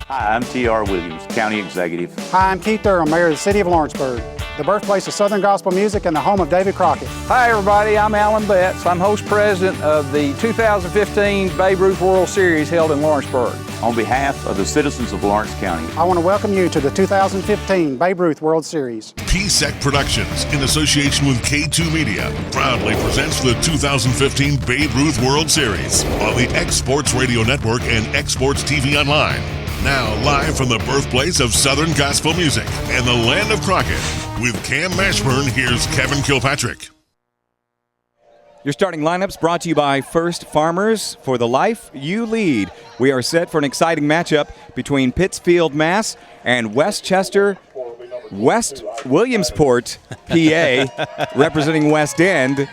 Hi, I'm T.R. Williams, County Executive. Hi, I'm Keith Durham, Mayor of the City of Lawrenceburg, the birthplace of Southern gospel music and the home of David Crockett. Hi everybody, I'm Alan Betts. I'm host president of the 2015 Babe Ruth World Series held in Lawrenceburg. On behalf of the citizens of Lawrence County, I want to welcome you to the 2015 Babe Ruth World Series. PSEC Productions, in association with K2 Media, proudly presents the 2015 Babe Ruth World Series on the X Sports Radio Network and X Sports TV Online. Now, live from the birthplace of Southern gospel music and the land of Crockett. With Cam Mashburn, here's Kevin Kilpatrick. Your starting lineups brought to you by First Farmers. For the life you lead, we are set for an exciting matchup between Pittsfield, Mass. and West Williamsport, PA, representing West End.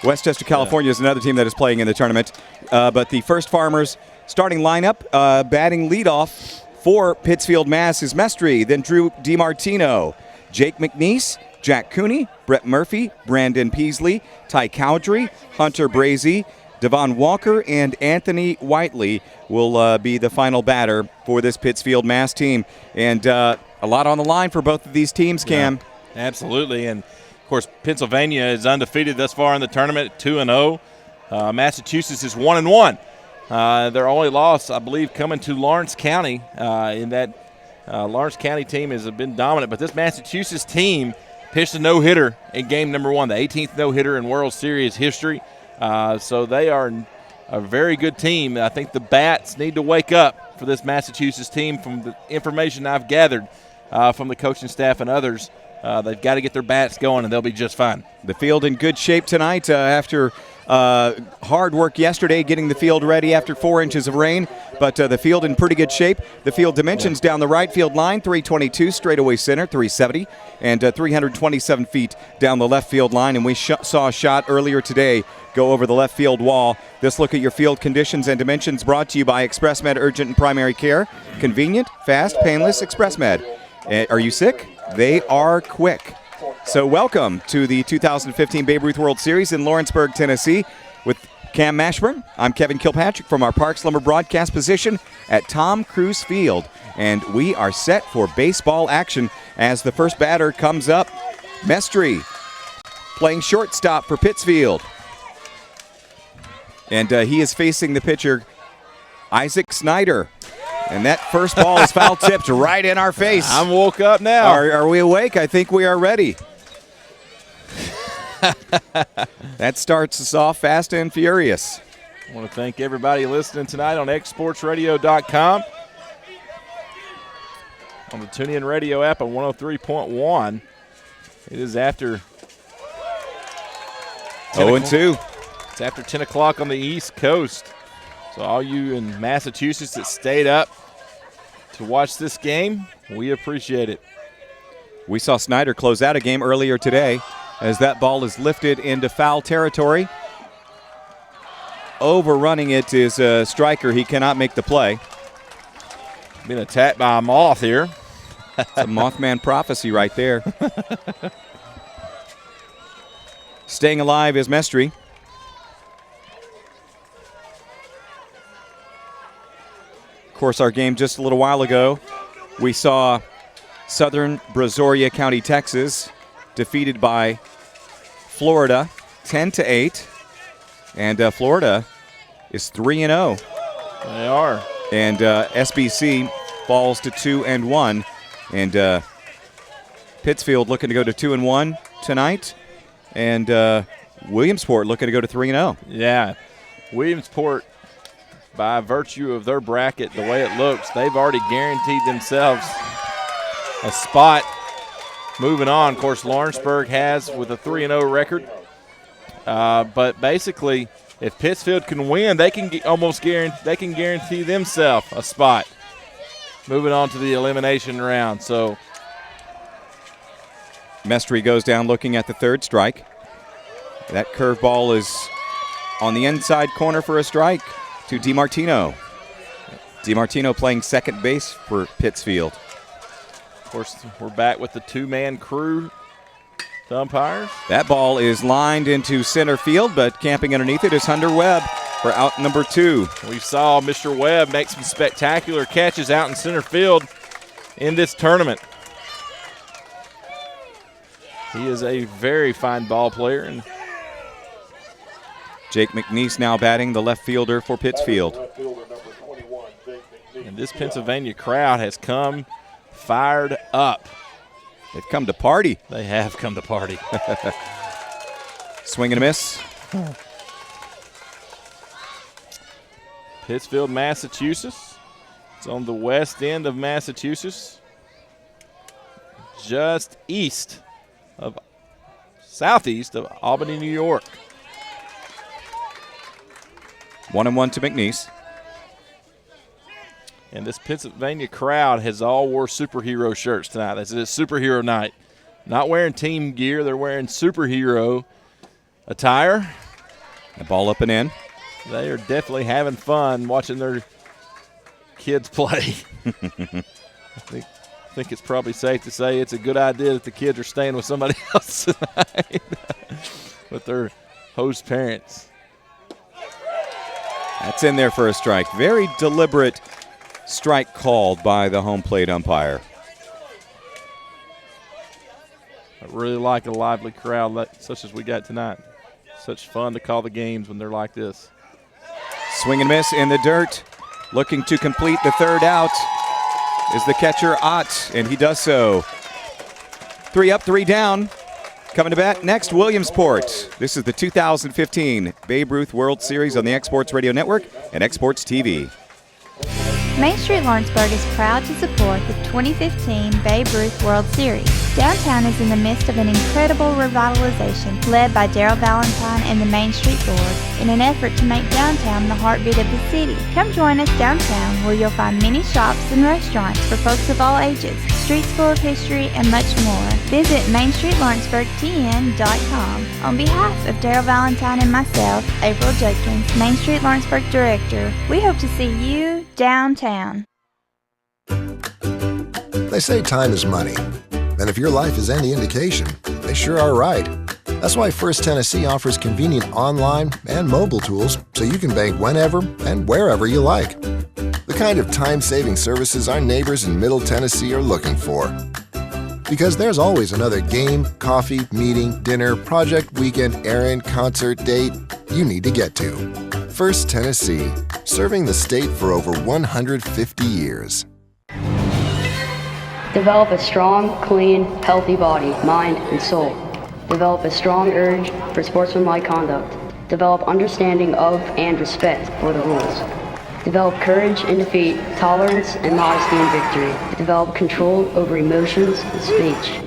Westchester, California is another team that is playing in the tournament. But the First Farmers starting lineup, batting leadoff for Pittsfield, Mass. is Mestry, then Drew DiMartino, Jake McNeese, Jack Cooney, Brett Murphy, Brandon Peasley, Ty Cowdrey, Hunter Brazy, Devon Walker, and Anthony Whiteley will be the final batter for this Pittsfield, Mass. team. And a lot on the line for both of these teams, Cam. Yeah, absolutely. And, of course, Pennsylvania is undefeated thus far in the tournament, 2-0. Massachusetts is 1-1. Their only loss, I believe, coming to Lawrence County. In that Lawrence County team has been dominant. But this Massachusetts team pitched a no-hitter in game number 1, the 18th no-hitter in World Series history. So they are a very good team. I think the bats need to wake up for this Massachusetts team. From the information I've gathered from the coaching staff and others, they've got to get their bats going, and they'll be just fine. The field in good shape tonight after hard work yesterday getting the field ready after 4 inches of rain, but the field in pretty good shape. The field dimensions down the right field line, 322, straightaway center, 370, and 327 feet down the left field line, and we saw a shot earlier today go over the left field wall. This look at your field conditions and dimensions brought to you by ExpressMed Urgent and Primary Care. Convenient, fast, painless ExpressMed. Are you sick? They are quick. So welcome to the 2015 Babe Ruth World Series in Lawrenceburg, Tennessee. With Cam Mashburn, I'm Kevin Kilpatrick from our Park Slumber broadcast position at Tom Cruise Field. And we are set for baseball action as the first batter comes up. Mestry playing shortstop for Pittsfield. And he is facing the pitcher, Isaac Snyder. And that first ball is foul tipped right in our face. I'm woke up now. Are we awake? I think we are ready. That starts us off fast and furious. I want to thank everybody listening tonight on xsportsradio.com, on the TuneIn Radio app on 103.1. It is after 0-2. It's after 10 o'clock on the East Coast. So all you in Massachusetts that stayed up to watch this game, we appreciate it. We saw Snyder close out a game earlier today as that ball is lifted into foul territory. Overrunning it is a striker. He cannot make the play. Being attacked by a moth here. It's a Mothman prophecy right there. Staying alive is Mestry. Of course, our game just a little while ago, we saw Southern Brazoria County, Texas, defeated by Florida 10-8. And Florida is 3-0. They are. And SBC falls to 2-1. And Pittsfield looking to go to 2-1 tonight. And Williamsport looking to go to 3-0. Yeah. Williamsport, by virtue of their bracket, the way it looks, they've already guaranteed themselves a spot moving on. Of course, Lawrenceburg has with a 3-0 record. But basically, if Pittsfield can win, they can guarantee themselves a spot moving on to the elimination round. So Mestry goes down looking at the third strike. That curveball is on the inside corner for a strike to DiMartino. DiMartino playing second base for Pittsfield. Of course, we're back with the two-man crew, the umpires. That ball is lined into center field, but camping underneath it is Hunter Webb. for out number 2. We saw Mr. Webb make some spectacular catches out in center field in this tournament. He is a very fine ball player. And Jake McNeese now batting, the left fielder for Pittsfield. And this Pennsylvania crowd has come fired up. They've come to party. They have come to party. Swing and a miss. Pittsfield, Massachusetts. It's on the west end of Massachusetts, just southeast of Albany, New York. 1-1 to McNeese. And this Pennsylvania crowd has all wore superhero shirts tonight. This is a superhero night. Not wearing team gear, they're wearing superhero attire. The ball up and in. They are definitely having fun watching their kids play. I think it's probably safe to say it's a good idea that the kids are staying with somebody else tonight, with their host parents. That's in there for a strike. Very deliberate strike called by the home plate umpire. I really like a lively crowd such as we got tonight. Such fun to call the games when they're like this. Swing and miss in the dirt. Looking to complete the third out is the catcher Ott, and he does so. 3 up, 3 down. Coming to bat next, Williamsport. This is the 2015 Babe Ruth World Series on the Exports Radio Network and Exports TV. Main Street Lawrenceburg is proud to support the 2015 Babe Ruth World Series. Downtown is in the midst of an incredible revitalization led by Daryl Valentine and the Main Street Board in an effort to make downtown the heartbeat of the city. Come join us downtown where you'll find many shops and restaurants for folks of all ages, streets full of history, and much more. Visit MainStreetLawrenceburgTN.com. On behalf of Daryl Valentine and myself, April Judkins, Main Street Lawrenceburg Director, we hope to see you downtown. They say time is money. And if your life is any indication, they sure are right. That's why First Tennessee offers convenient online and mobile tools so you can bank whenever and wherever you like. The kind of time-saving services our neighbors in Middle Tennessee are looking for. Because there's always another game, coffee, meeting, dinner, project, weekend, errand, concert, date you need to get to. First Tennessee, serving the state for over 150 years. Develop a strong, clean, healthy body, mind, and soul. Develop a strong urge for sportsmanlike conduct. Develop understanding of and respect for the rules. Develop courage in defeat, tolerance and modesty in victory. Develop control over emotions and speech.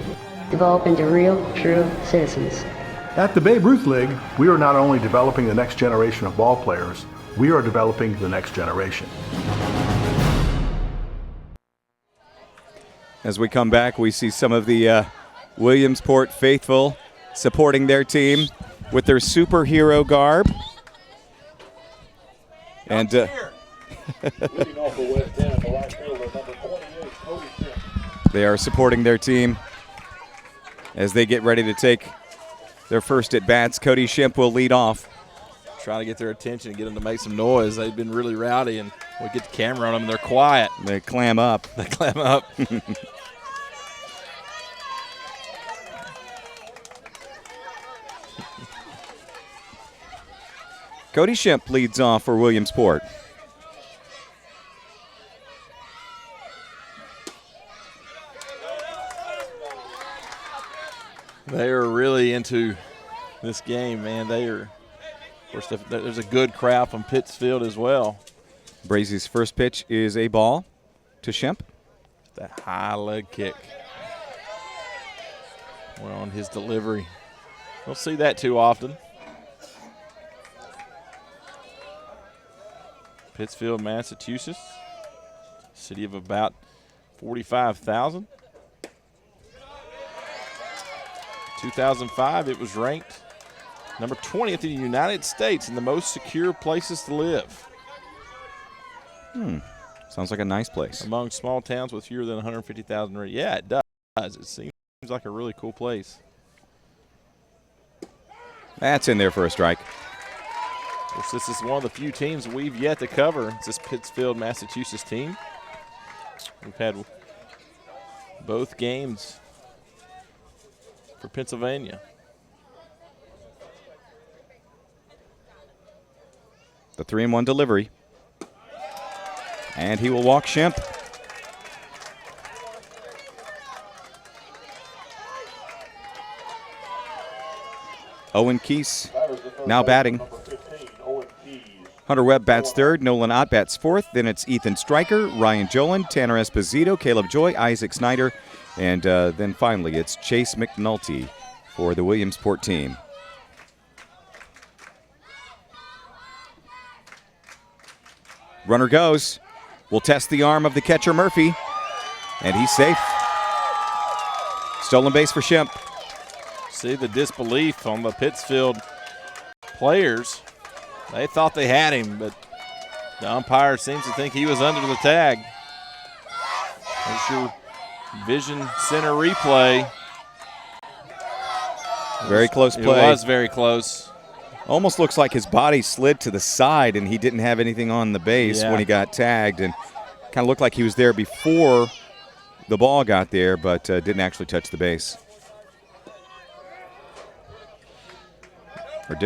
Develop into real, true citizens. At the Babe Ruth League, we are not only developing the next generation of ball players, we are developing the next generation. As we come back, we see some of the Williamsport faithful supporting their team with their superhero garb. And they are supporting their team as they get ready to take their first at-bats. Cody Shemp will lead off. Trying to get their attention and get them to make some noise. They've been really rowdy, and we get the camera on them, and they're quiet. They clam up. They clam up. Cody Shemp leads off for Williamsport. They are really into this game, man. They are. Of course, there's a good crowd from Pittsfield as well. Brazy's first pitch is a ball to Shemp. That high leg kick. Well, on his delivery. Don't see that too often. Pittsfield, Massachusetts. City of about 45,000. 2005, it was ranked number 20th in the United States in the most secure places to live. Sounds like a nice place. Among small towns with fewer than 150,000. Yeah, it does. It seems like a really cool place. That's in there for a strike. course, this is one of the few teams we've yet to cover. It's this Pittsfield, Massachusetts team. We've had both games for Pennsylvania. The 3-1 delivery. And he will walk Shemp. Owen Keese now batting. Hunter Webb bats third. Nolan Ott bats fourth. Then it's Ethan Stryker, Ryan Jolen, Tanner Esposito, Caleb Joy, Isaac Snyder, and then finally it's Chase McNulty for the Williamsport team. Runner goes. Will test the arm of the catcher Murphy, and he's safe. Stolen base for Shemp. See the disbelief on the Pittsfield players. They thought they had him, but the umpire seems to think he was under the tag. There's your Vision Center replay. Very close play. It was very close. Almost looks like his body slid to the side and he didn't have anything on the base when he got tagged, and kind of looked like he was there before the ball got there, but didn't actually touch the base. Or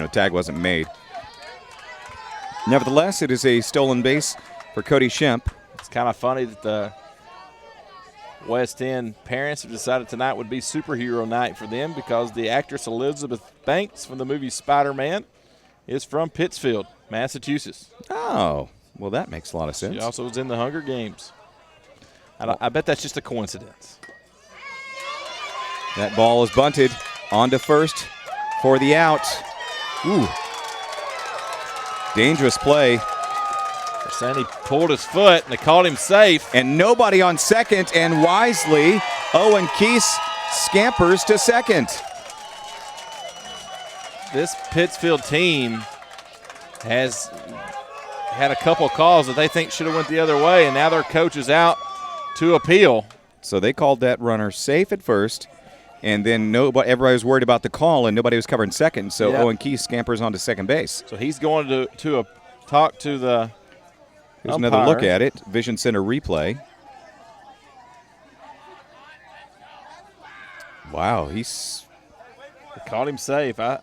tag wasn't made. Nevertheless, it is a stolen base for Cody Shemp. It's kind of funny that the West End parents have decided tonight would be superhero night for them because the actress Elizabeth Banks from the movie Spider-Man is from Pittsfield, Massachusetts. Oh, well, that makes a lot of sense. She also was in the Hunger Games. I bet that's just a coincidence. That ball is bunted onto first for the out. Ooh. Dangerous play. Sandy pulled his foot, and they called him safe. And nobody on second, and wisely, Owen Keese scampers to second. This Pittsfield team has had a couple of calls that they think should have went the other way, and now their coach is out to appeal. So they called that runner safe at first, and then everybody was worried about the call, and nobody was covering second, so Owen Keese scampers onto second base. So he's going to talk to the Here's umpire. another look at it. Vision Center replay. Wow, they called him safe. I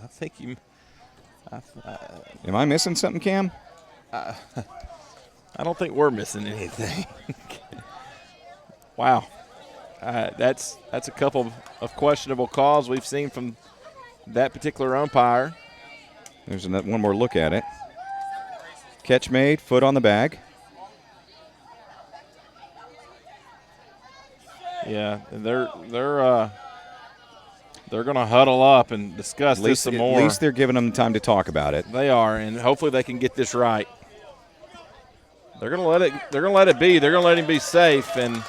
think you. Am I missing something, Cam? I don't think we're missing anything. Wow, that's a couple of questionable calls we've seen from that particular umpire. There's one more look at it. Catch made, foot on the bag. Yeah, they're going to huddle up and discuss this some more. At least they're giving them time to talk about it. They are, and hopefully they can get this right. They're going to let it. They're going to let it be. They're going to let him be safe. And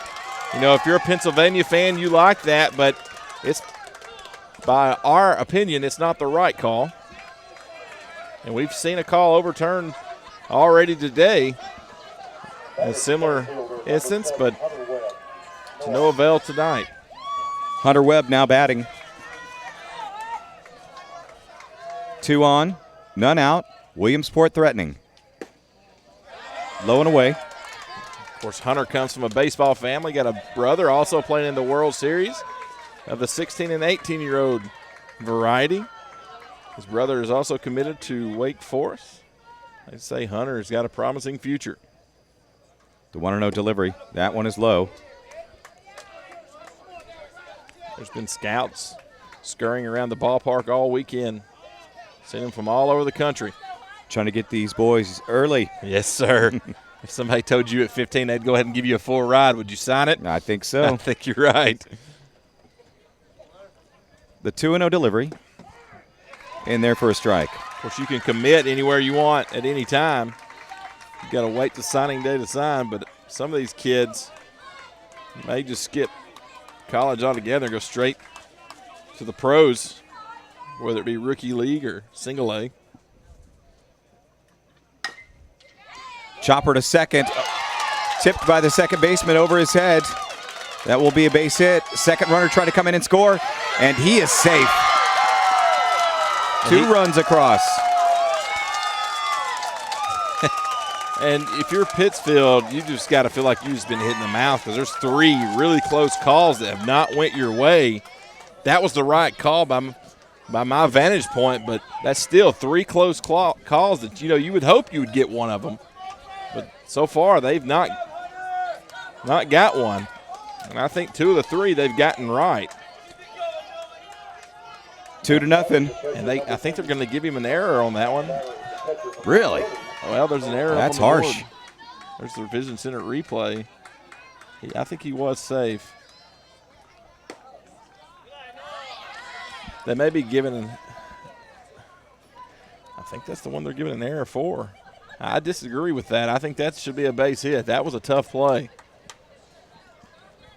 if you're a Pennsylvania fan, you like that, but it's, by our opinion, it's not the right call. And we've seen a call overturned already today in a similar instance, but to no avail tonight. Hunter Webb now batting. 2 on, none out. Williamsport threatening. Low and away. Of course, Hunter comes from a baseball family, got a brother also playing in the World Series of the 16 and 18-year-old variety. His brother is also committed to Wake Forest. They say Hunter's got a promising future. The 1-0 delivery. That one is low. There's been scouts scurrying around the ballpark all weekend. Seen them from all over the country. Trying to get these boys early. Yes, sir. If somebody told you at 15 they'd go ahead and give you a full ride, would you sign it? I think so. I think you're right. The 2-0 delivery. In there for a strike. Of course, you can commit anywhere you want at any time. You've got to wait the signing day to sign, but some of these kids may just skip college altogether and go straight to the pros, whether it be rookie league or single A. Chopper to second. Tipped by the second baseman over his head. That will be a base hit. Second runner trying to come in and score, and he is safe. 2 runs across. And if you're Pittsfield, you just got to feel like you've just been hit in the mouth because there's 3 really close calls that have not went your way. That was the right call by my vantage point, but that's still 3 close calls that, you would hope you would get one of them. But so far, they've not got one. And I think 2 of the 3 they've gotten right. 2-0. And I think they're going to give him an error on that one. Really? Well, there's an error. That's on the harsh. board. There's the Revision Center replay. I think he was safe. They may be giving I think that's the one they're giving an error for. I disagree with that. I think that should be a base hit. That was a tough play.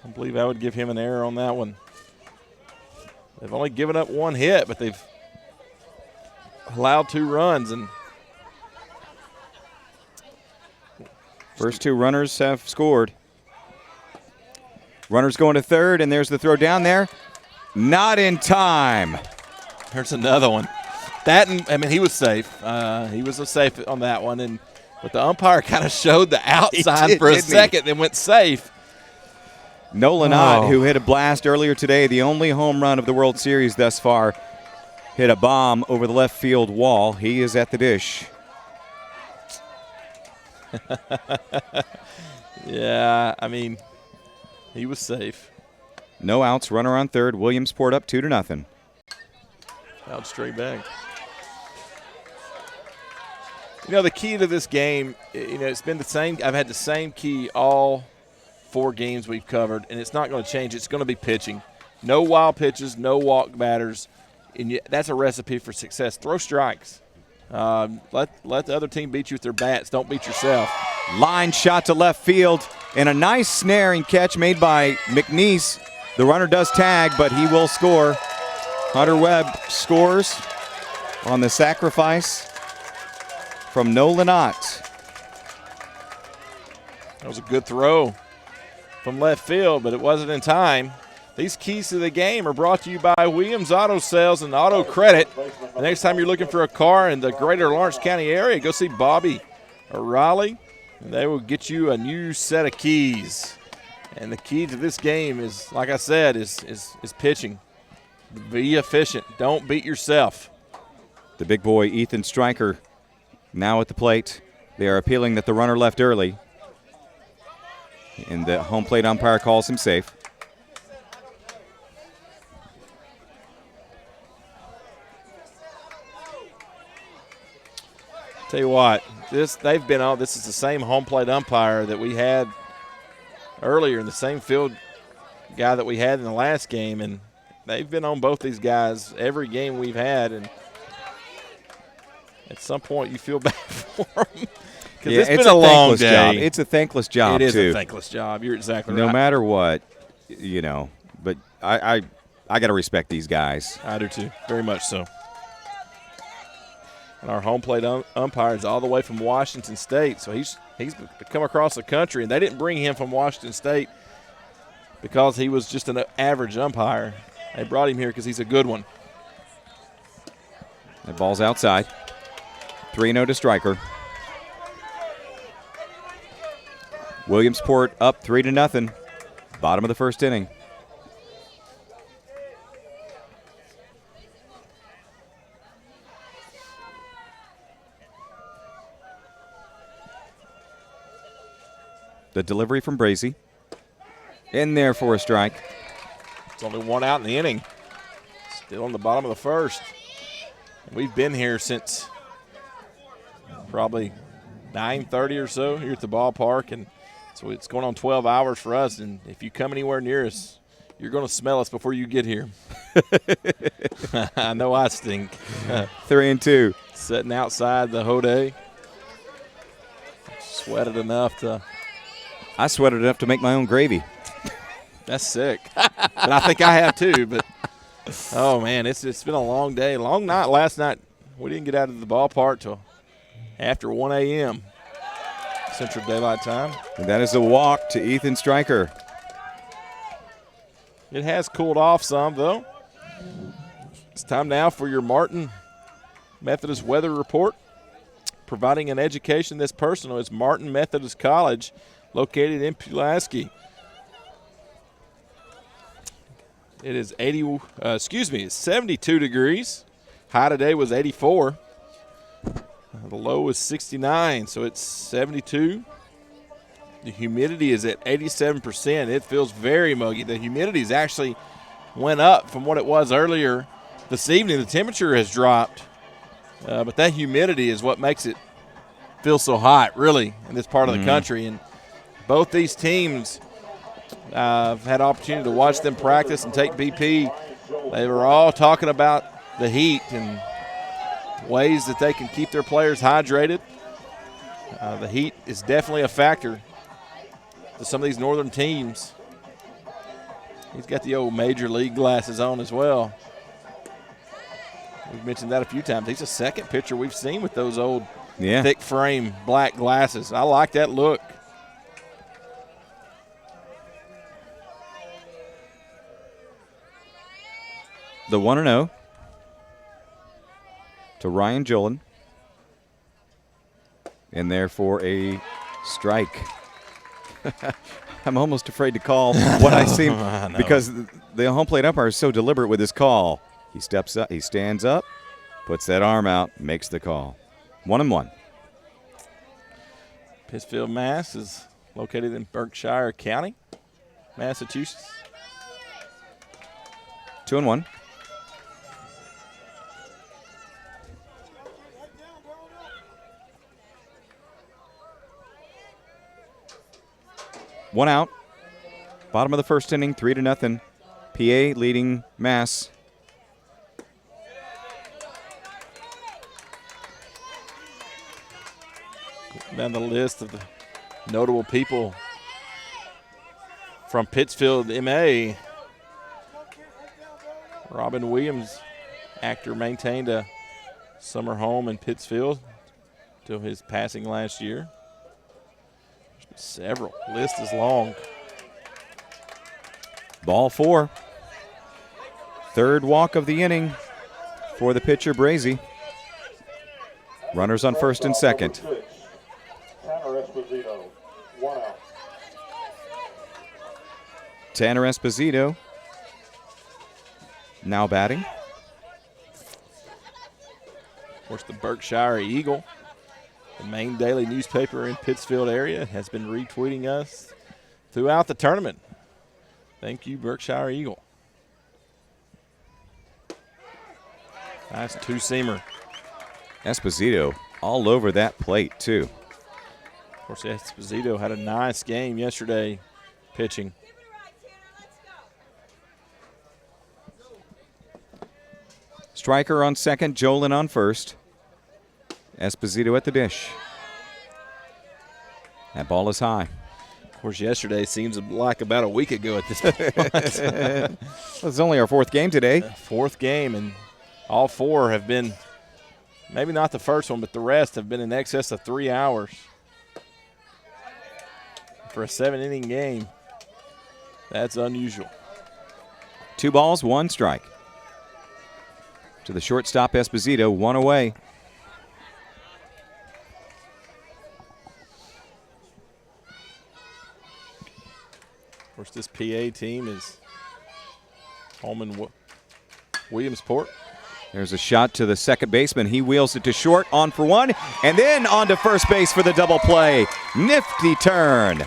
I believe I would give him an error on that one. They've only given up 1 hit, but they've allowed 2 runs. And first 2 runners have scored. Runners going to third, and there's the throw down there. Not in time. There's another one. He was safe. He was safe on that one, but the umpire kind of showed the outside for a second, then went safe. Nolan Ott, who hit a blast earlier today, the only home run of the World Series thus far, hit a bomb over the left field wall. He is at the dish. Yeah, he was safe. No outs, runner on third. Williamsport up 2-0. Out straight back. The key to this game, it's been the same. I've had the same key all 4 games we've covered, and it's not going to change. It's going to be pitching. No wild pitches, no walk batters, and that's a recipe for success. Throw strikes. Let the other team beat you with their bats. Don't beat yourself. Line shot to left field, and a nice snaring catch made by McNeese. The runner does tag, but he will score. Hunter Webb scores on the sacrifice from Nolan Ott. That was a good throw from left field, but it wasn't in time. These keys to the game are brought to you by Williams Auto Sales and Auto Credit. The next time you're looking for a car in the greater Lawrence County area, go see Bobby or Raleigh, and they will get you a new set of keys. And the key to this game is, like I said, is pitching. Be efficient. Don't beat yourself. The big boy, Ethan Stryker, now at the plate. They are appealing that the runner left early, and the home plate umpire calls him safe. Tell you what, this is the same home plate umpire that we had earlier, in the same field guy that we had in the last game, and they've been on both these guys every game we've had, and at some point you feel bad for them. Yeah, it's been a long day. Job. It's a thankless job, It is too. a thankless job. You're exactly right. No matter what, but I got to respect these guys. I do too, very much so. And our home plate umpire is all the way from Washington State, so he's come across the country, and they didn't bring him from Washington State because he was just an average umpire. They brought him here because he's a good one. That ball's outside. 3-0 to Stryker. Williamsport up 3-0. Bottom of the first inning. The delivery from Brazy. In there for a strike. It's only 1 out in the inning. Still on the bottom of the first. We've been here since probably 9:30 or so here at the ballpark, and so it's going on 12 hours for us. And if you come anywhere near us, you're going to smell us before you get here. I know I stink. 3-2. Sitting outside the whole day. Sweated enough to. I sweated enough to make my own gravy. That's sick. And I think I have too, but oh man, it's been a long day, long night. Last night we didn't get out of the ballpark till after 1 a.m. Central Daylight Time. And that is a walk to Ethan Stryker. It has cooled off some though. It's time now for your Martin Methodist weather report. providing an education that's personal is Martin Methodist College, located in Pulaski. It is it's 72 degrees. High today was 84. The low was 69, so it's 72. The humidity is at 87%. It feels very muggy. The humidity has actually went up from what it was earlier this evening. The temperature has dropped, but that humidity is what makes it feel so hot, really, in this part of the country. And both these teams, I've had opportunity to watch them practice and take BP. They were all talking about the heat and ways that they can keep their players hydrated. The heat is definitely a factor to some of these northern teams. He's got the old major league glasses on as well. We've mentioned that a few times. He's the second pitcher we've seen with those old thick frame black glasses. I like that look. The 1-0 to Ryan Jolin. In there for a strike. I'm almost afraid to call what I see because the home plate umpire is so deliberate with his call. He steps up, he stands up, puts that arm out, makes the call. 1-1. Pittsfield, Mass. is located in Berkshire County, Massachusetts. 2-1. One out. Bottom of the first inning, 3-0. PA leading Mass. Down the list of the notable people from Pittsfield, MA. Robin Williams, actor, maintained a summer home in Pittsfield till his passing last year. Several. List is long. Ball 4. Third walk of the inning for the pitcher, Brazy. Runners on first and second. Tanner Esposito now batting. Of course, the Berkshire Eagle, the main daily newspaper in Pittsfield area, has been retweeting us throughout the tournament. Thank you, Berkshire Eagle. Nice two-seamer. Esposito all over that plate, too. Of course, Esposito had a nice game yesterday pitching. Striker on second, Jolin on first. Esposito at the dish. That ball is high. Of course, yesterday seems like about a week ago at this point. It's only our fourth game today. Fourth game, and all four have been, maybe not the first one, but the rest have been in excess of 3 hours. For a 7-inning game, that's unusual. 2 balls, 1 strike. To the shortstop, Esposito, 1 away. Of course, this PA team is home in Williamsport. There's a shot to the second baseman. He wheels it to short, on for 1, and then on to first base for the double play. Nifty turn.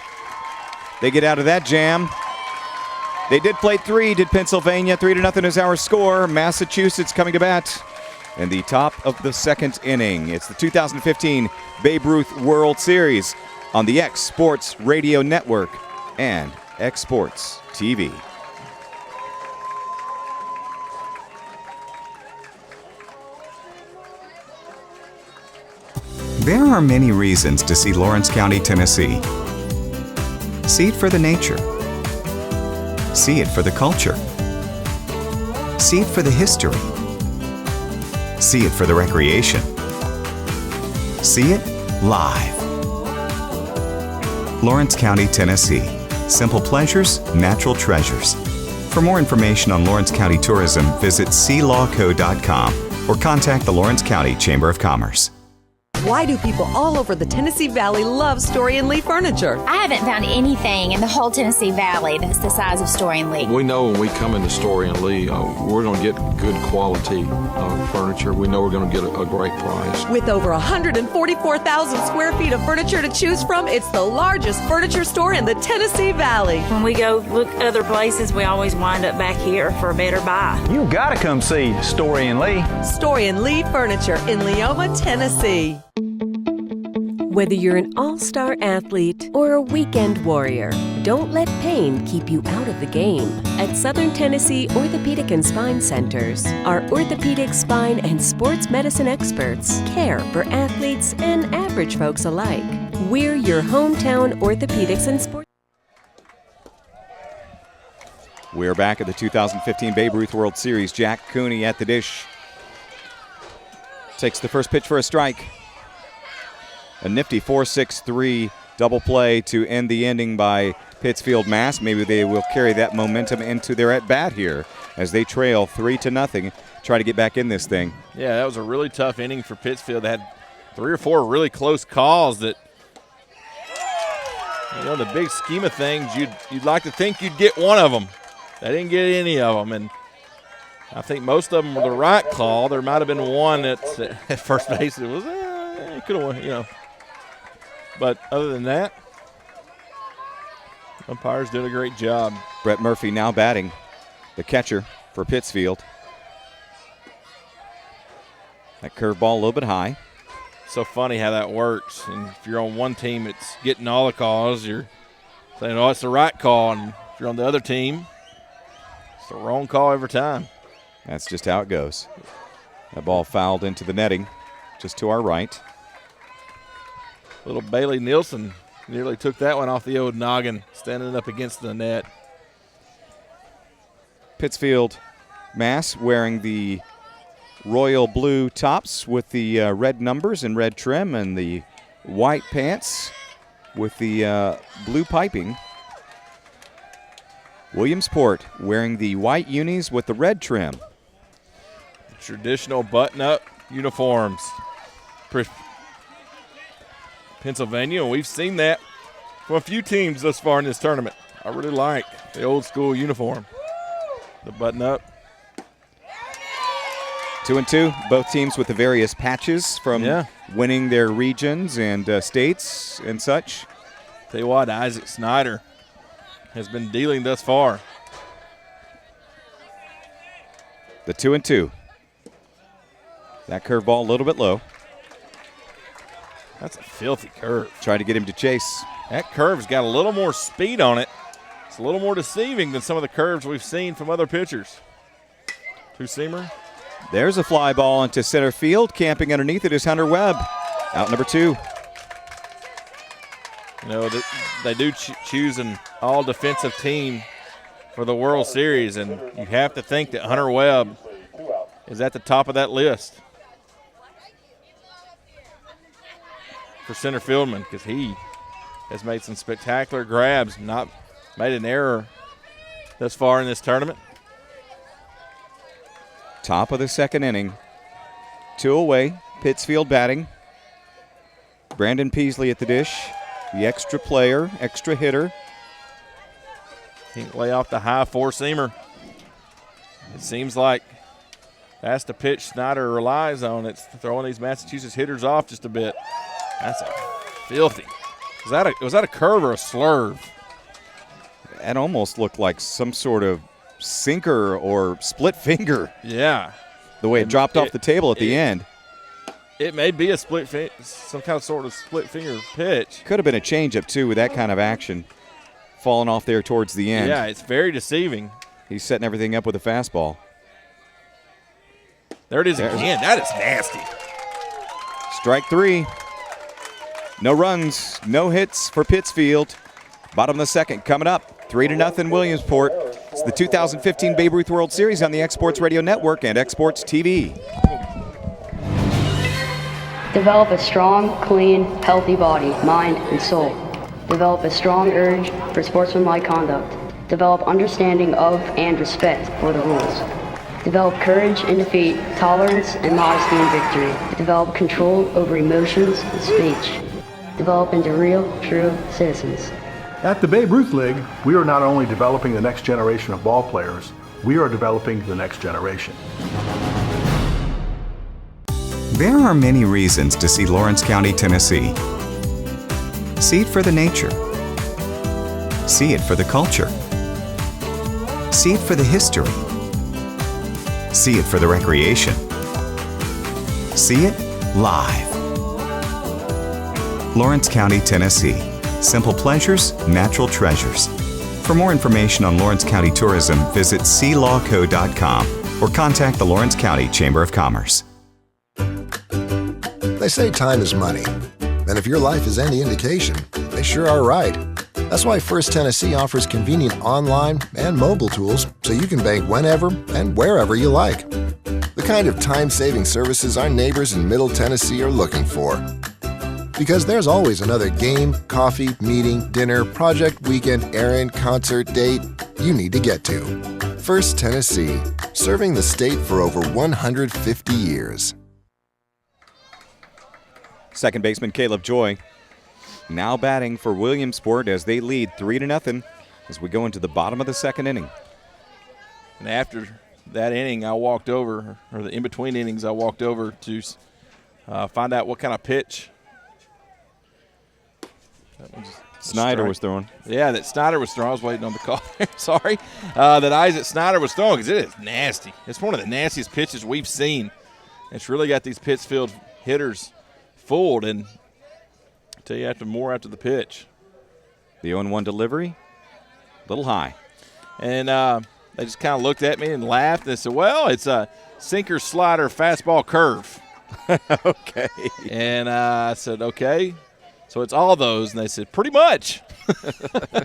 They get out of that jam. They did play 3, did Pennsylvania. 3-0 is our score. Massachusetts coming to bat in the top of the second inning. It's the 2015 Babe Ruth World Series on the X Sports Radio Network and X Sports TV. There are many reasons to see Lawrence County, Tennessee. See it for the nature. See it for the culture. See it for the history. See it for the recreation. See it live. Lawrence County, Tennessee. Simple pleasures, natural treasures. For more information on Lawrence County tourism, visit sealawco.com or contact the Lawrence County Chamber of Commerce. Why do people all over the Tennessee Valley love Story & Lee furniture? I haven't found anything in the whole Tennessee Valley that's the size of Story & Lee. We know when we come into Story & Lee, we're going to get good quality furniture. We know we're going to get a great price. With over 144,000 square feet of furniture to choose from, it's the largest furniture store in the Tennessee Valley. When we go look other places, we always wind up back here for a better buy. You gotta come see Story & Lee. Story & Lee Furniture in Leoma, Tennessee. Whether you're an all-star athlete or a weekend warrior, don't let pain keep you out of the game. At Southern Tennessee Orthopedic and Spine Centers, our orthopedic, spine, and sports medicine experts care for athletes and average folks alike. We're your hometown orthopedics and sports. We're back at the 2015 Babe Ruth World Series. Jack Cooney at the dish. Takes the first pitch for a strike. A nifty 4-6-3 double play to end the inning by Pittsfield, Mass. Maybe they will carry that momentum into their at-bat here as they trail 3-0. Try to get back in this thing. Yeah, that was a really tough inning for Pittsfield. They had 3 or 4 really close calls that, you know, in the big scheme of things, you'd like to think you'd get one of them. They didn't get any of them, and I think most of them were the right call. There might have been one at first base that was, could have won, you know. But other than that, umpires did a great job. Brett Murphy now batting, the catcher for Pittsfield. That curveball a little bit high. So funny how that works. And if you're on one team, it's getting all the calls. You're saying, oh, it's the right call. And if you're on the other team, it's the wrong call every time. That's just how it goes. That ball fouled into the netting just to our right. Little Bailey Nielsen nearly took that one off the old noggin, standing up against the net. Pittsfield, Mass, wearing the royal blue tops with the red numbers and red trim, and the white pants with the blue piping. Williamsport wearing the white unis with the red trim. Traditional button-up uniforms. Pennsylvania, and we've seen that from a few teams thus far in this tournament. I really like the old school uniform, the button-up. 2-2, both teams with the various patches from winning their regions and states and such. Tell you what, Isaac Snyder has been dealing thus far. The 2-2. That curveball a little bit low. That's a filthy curve. Try to get him to chase. That curve's got a little more speed on it. It's a little more deceiving than some of the curves we've seen from other pitchers. Two-seamer. There's a fly ball into center field. Camping underneath it is Hunter Webb. Out number 2. You know, they do choose an all-defensive team for the World Series, and you have to think that Hunter Webb is at the top of that list for center fieldman, because he has made some spectacular grabs, not made an error thus far in this tournament. Top of the second inning. 2 away. Pittsfield batting. Brandon Peasley at the dish. The extra player, extra hitter. Can't lay off the high 4-seamer. It seems like that's the pitch Snyder relies on. It's throwing these Massachusetts hitters off just a bit. That's a filthy. Was that a curve or a slurve? That almost looked like some sort of sinker or split finger. Yeah. The way it dropped off the table at the end. It may be a some kind of sort of split finger pitch. Could have been a changeup too with that kind of action falling off there towards the end. Yeah, it's very deceiving. He's setting everything up with a fastball. There it is again. That is nasty. Strike 3. No runs, no hits for Pittsfield. Bottom of the second coming up. 3-0 Williamsport. It's the 2015 Babe Ruth World Series on the Exports Radio Network and Exports TV. Develop a strong, clean, healthy body, mind, and soul. Develop a strong urge for sportsmanlike conduct. Develop understanding of and respect for the rules. Develop courage in defeat, tolerance and modesty in victory. Develop control over emotions and speech. Develop into real, true citizens. At the Babe Ruth League, we are not only developing the next generation of ball players, we are developing the next generation. There are many reasons to see Lawrence County, Tennessee. See it for the nature. See it for the culture. See it for the history. See it for the recreation. See it live. Lawrence County, Tennessee. Simple pleasures, natural treasures. For more information on Lawrence County tourism, visit sealawco.com or contact the Lawrence County Chamber of Commerce. They say time is money. And if your life is any indication, they sure are right. That's why First Tennessee offers convenient online and mobile tools so you can bank whenever and wherever you like. The kind of time-saving services our neighbors in Middle Tennessee are looking for. Because there's always another game, coffee, meeting, dinner, project, weekend, errand, concert, date you need to get to. First Tennessee, serving the state for over 150 years. Second baseman Caleb Joy now batting for Williamsport as they lead 3-0 as we go into the bottom of the second inning. And after that inning, I walked over, or the in-between innings, I walked over to find out what kind of pitch Snyder was throwing. Yeah, that Snyder was throwing. I was waiting on the call there. Sorry. That Isaac Snyder was throwing because it is nasty. It's one of the nastiest pitches we've seen. It's really got these Pittsfield hitters fooled, and I'll tell you after the pitch. The 0-1 delivery, a little high. And they just kind of looked at me and laughed, and they said, well, it's a sinker, slider, fastball, curve. Okay. And I said, okay. So it's all those, and they said, pretty much.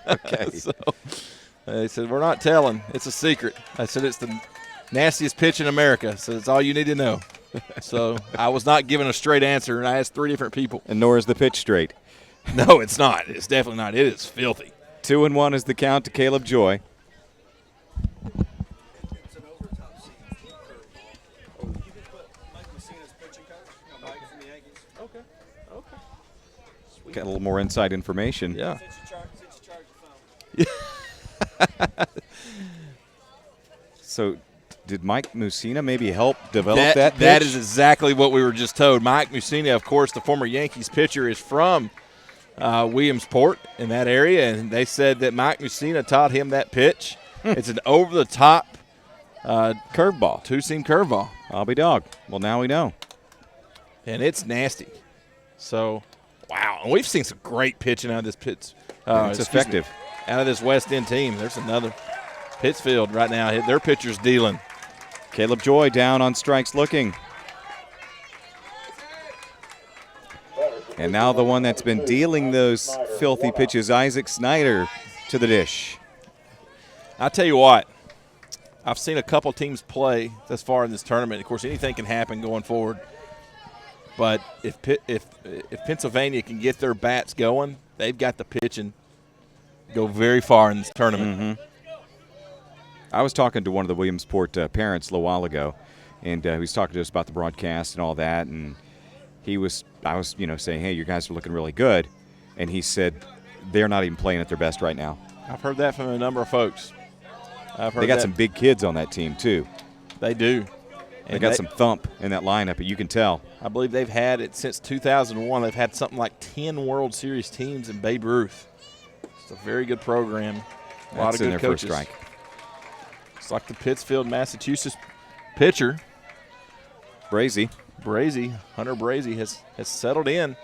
Okay. So they said, we're not telling. It's a secret. I said, it's the nastiest pitch in America, so it's all you need to know. So I was not given a straight answer, and I asked 3 different people. And nor is the pitch straight. No, it's not. It's definitely not. It is filthy. 2-1 is the count to Caleb Joy. Got a little more inside information. Yeah. So did Mike Musina maybe help develop that pitch? That is exactly what we were just told. Mike Musina, of course, the former Yankees pitcher, is from Williamsport in that area, and they said that Mike Musina taught him that pitch. It's an over-the-top curveball, two-seam curveball. I'll be dog. Well, now we know. And it's nasty. So, wow. And we've seen some great pitching out of this Pitts. It's effective. Out of this West End team. There's another Pittsfield right now. Their pitcher's dealing. Caleb Joy down on strikes looking. And now the one that's been dealing those filthy pitches, Isaac Snyder, to the dish. I tell you what, I've seen a couple teams play thus far in this tournament. Of course, anything can happen going forward. But if Pennsylvania can get their bats going, they've got the pitching go very far in this tournament. Mm-hmm. I was talking to one of the Williamsport parents a little while ago, and he was talking to us about the broadcast and all that, and I was saying, hey, you guys are looking really good, and he said they're not even playing at their best right now. I've heard that from a number of folks. They got some big kids on that team too. They do. They got some thump in that lineup, you can tell. I believe they've had it since 2001. They've had something like 10 World Series teams in Babe Ruth. It's a very good program. A lot of good coaches. First strike. It's like the Pittsfield, Massachusetts pitcher. Hunter Brazy has settled in,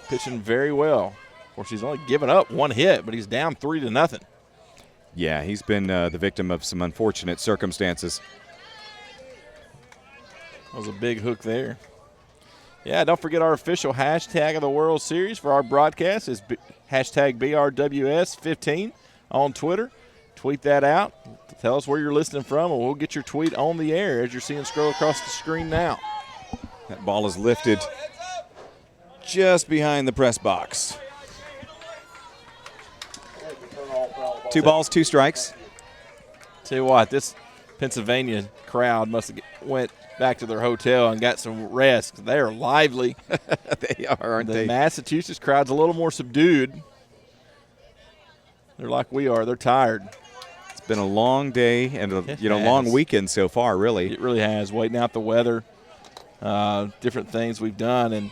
pitching very well. Of course, he's only given up 1 hit, but he's down 3-0. Yeah, he's been the victim of some unfortunate circumstances. That was a big hook there. Yeah, don't forget our official hashtag of the World Series for our broadcast is hashtag BRWS15 on Twitter. Tweet that out. Tell us where you're listening from, and we'll get your tweet on the air as you're seeing scroll across the screen now. That ball is lifted just behind the press box. 2 balls, 2 strikes. Tell you what, this Pennsylvania crowd must have went back to their hotel and got some rest. They are lively. They are, aren't they? The Massachusetts crowd's a little more subdued. They're like we are. They're tired. It's been a long day and a long weekend so far, really. It really has. Waiting out the weather, different things we've done. And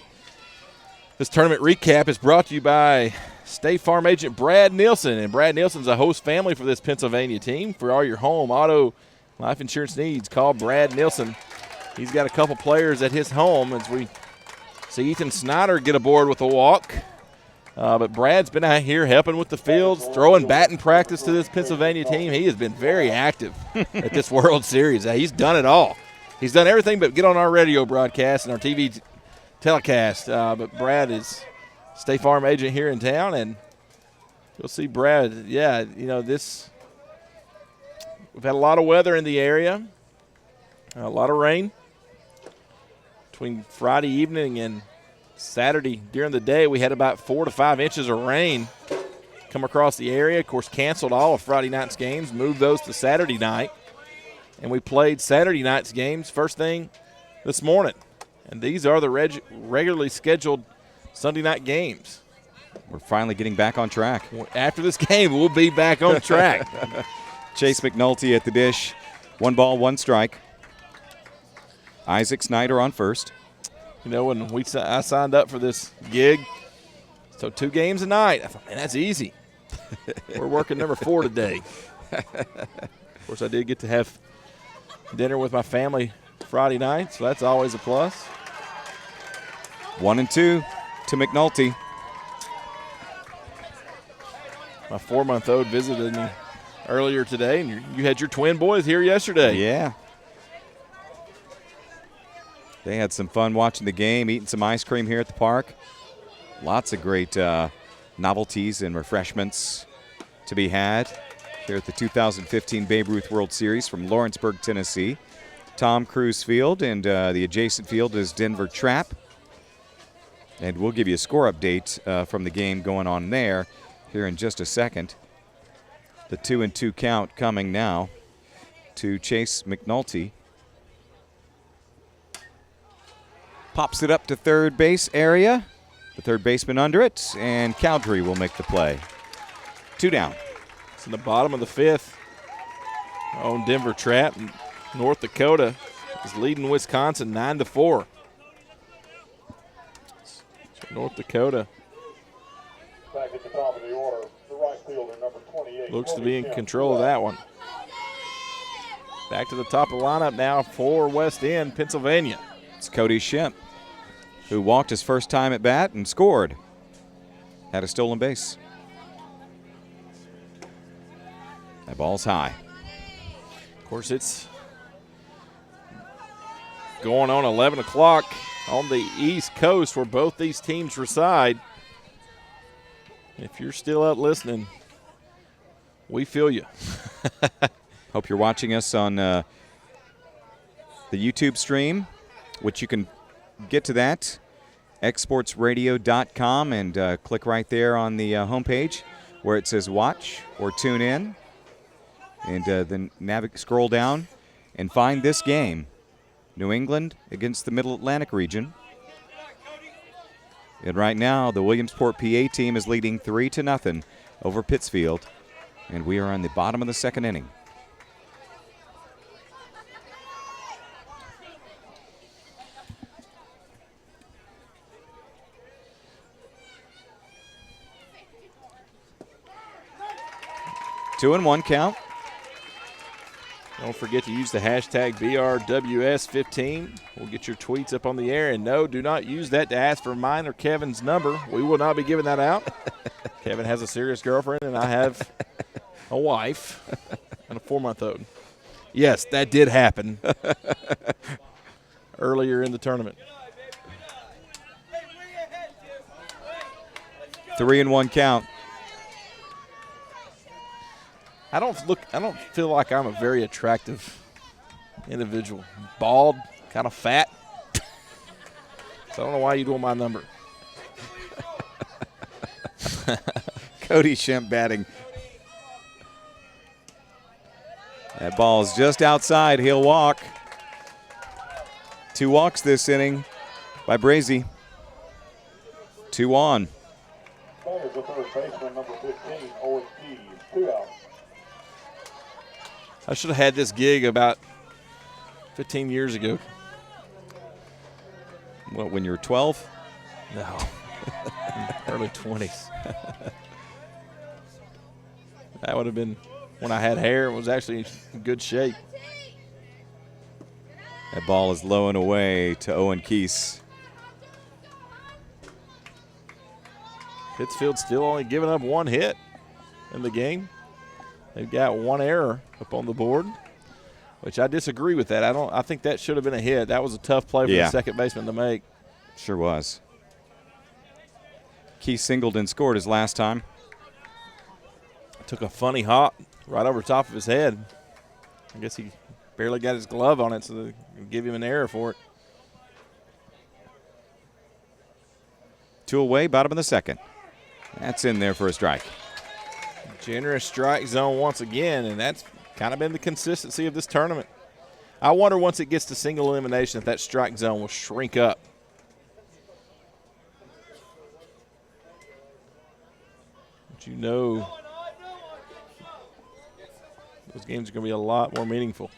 this tournament recap is brought to you by State Farm agent Brad Nielsen. And Brad Nielsen's a host family for this Pennsylvania team. For all your home, auto, life insurance needs, call Brad Nielsen. He's got a couple players at his home as we see Ethan Snyder get aboard with a walk. But Brad's been out here helping with the fields, throwing batting practice to this Pennsylvania team. He has been very active at this World Series. He's done it all. He's done everything but get on our radio broadcast and our TV telecast. But Brad is State Farm agent here in town, and you'll see Brad. Yeah, we've had a lot of weather in the area, a lot of rain between Friday evening and Saturday during the day. We had about 4 to 5 inches of rain come across the area. Of course, canceled all of Friday night's games, moved those to Saturday night, and we played Saturday night's games first thing this morning. And these are the regularly scheduled Sunday night games. We're finally getting back on track. After this game, we'll be back on track. Chase McNulty at the dish. 1 ball, 1 strike. Isaac Snyder on first. When I signed up for this gig, so 2 games a night, I thought, man, that's easy. We're working number 4 today. Of course, I did get to have dinner with my family Friday night, so that's always a plus. 1 and 2 to McNulty. My 4-month-old visited me earlier today, and you had your twin boys here yesterday. Yeah. They had some fun watching the game, eating some ice cream here at the park. Lots of great novelties and refreshments to be had here at the 2015 Babe Ruth World Series from Lawrenceburg, Tennessee. Tom Cruise Field, and the adjacent field is Denver Trap. And we'll give you a score update from the game going on there here in just a second. The 2-2 count coming now to Chase McNulty. Pops it up to third base area. The third baseman under it, and Cowdrey will make the play. 2 down. It's in the bottom of the 5th on Denver Trap. North Dakota is leading Wisconsin 9-4. So North Dakota back at the top of the order, the right fielder, number 28. Looks to be in control of that one. Back to the top of the lineup now for West End, Pennsylvania. It's Cody Shemp, who walked his first time at bat and scored. Had a stolen base. That ball's high. Of course, it's going on 11 o'clock on the East Coast where both these teams reside. If you're still out listening, we feel you. Hope you're watching us on the YouTube stream, which you can get to that, exportsradio.com, and click right there on the homepage where it says watch or tune in, and then scroll down and find this game, New England against the Middle Atlantic region. And right now, the Williamsport, PA team is leading 3-0 over Pittsfield, and we are on the bottom of the 2nd inning. Two and 1 count. Don't forget to use the hashtag BRWS15. We'll get your tweets up on the air. And no, do not use that to ask for mine or Kevin's number. We will not be giving that out. Kevin has a serious girlfriend, and I have a wife and a 4-month-old. Yes, that did happen earlier in the tournament. 3 and 1 count. I don't feel like I'm a very attractive individual. Bald, kind of fat. So I don't know why you'd want my number. Cody Shemp batting. That ball's just outside. He'll walk. 2 walks this inning by Brazy. 2 on. There's the third baseman, number 15, Owen Keys, 2 outs. I should have had this gig about 15 years ago. What, when you were 12? No. Early 20s. That would have been when I had hair and was actually in good shape. That ball is low and away to Owen Keys. Pittsfield still only giving up 1 hit in the game. They've got 1 error up on the board, which I disagree with that. I think that should have been a hit. That was a tough play for the second baseman to make. Sure was. Keys singled and scored his last time. Took a funny hop right over top of his head. I guess he barely got his glove on it, so they give him an error for it. 2 away, bottom of the second. That's in there for a strike. Generous strike zone once again, and that's kind of been the consistency of this tournament. I wonder once it gets to single elimination if that strike zone will shrink up. But you know those games are going to be a lot more meaningful.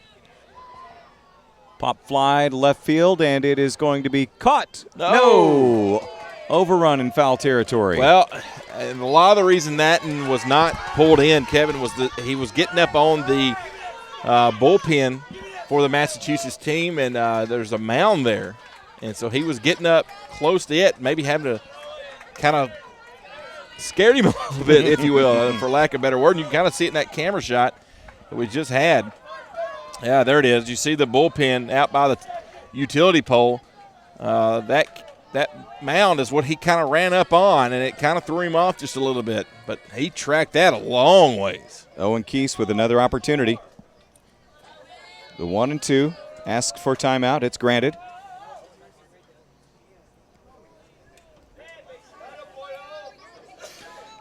Pop fly to left field, and it is going to be caught. No! Overrun in foul territory. Well, and a lot of the reason that was not pulled in, Kevin, was that he was getting up on the bullpen for the Massachusetts team, and there's a mound there. And so he was getting up close to it, maybe having to kind of scared him a little bit, if you will, for lack of a better word. And you can kind of see it in that camera shot that we just had. Yeah, there it is. You see the bullpen out by the utility pole. That mound is what he kind of ran up on, and it kind of threw him off just a little bit. But he tracked that a long ways. Owen Keys with another opportunity. The 1-2 asks for timeout. It's granted.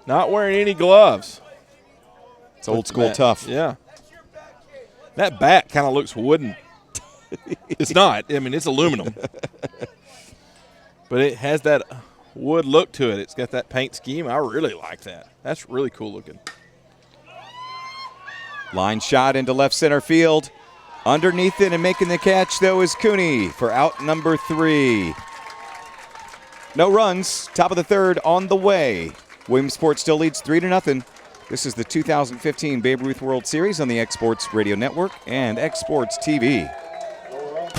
Not wearing any gloves. It's old school tough. Yeah. That bat kind of looks wooden. It's not. I mean, it's aluminum. But it has that wood look to it. It's got that paint scheme. I really like that. That's really cool looking. Line shot into left center field. Underneath it and making the catch, though, is Cooney for out number 3. No runs. Top of the third on the way. Williamsport still leads 3-0. This is the 2015 Babe Ruth World Series on the X-Sports Radio Network and X-Sports TV.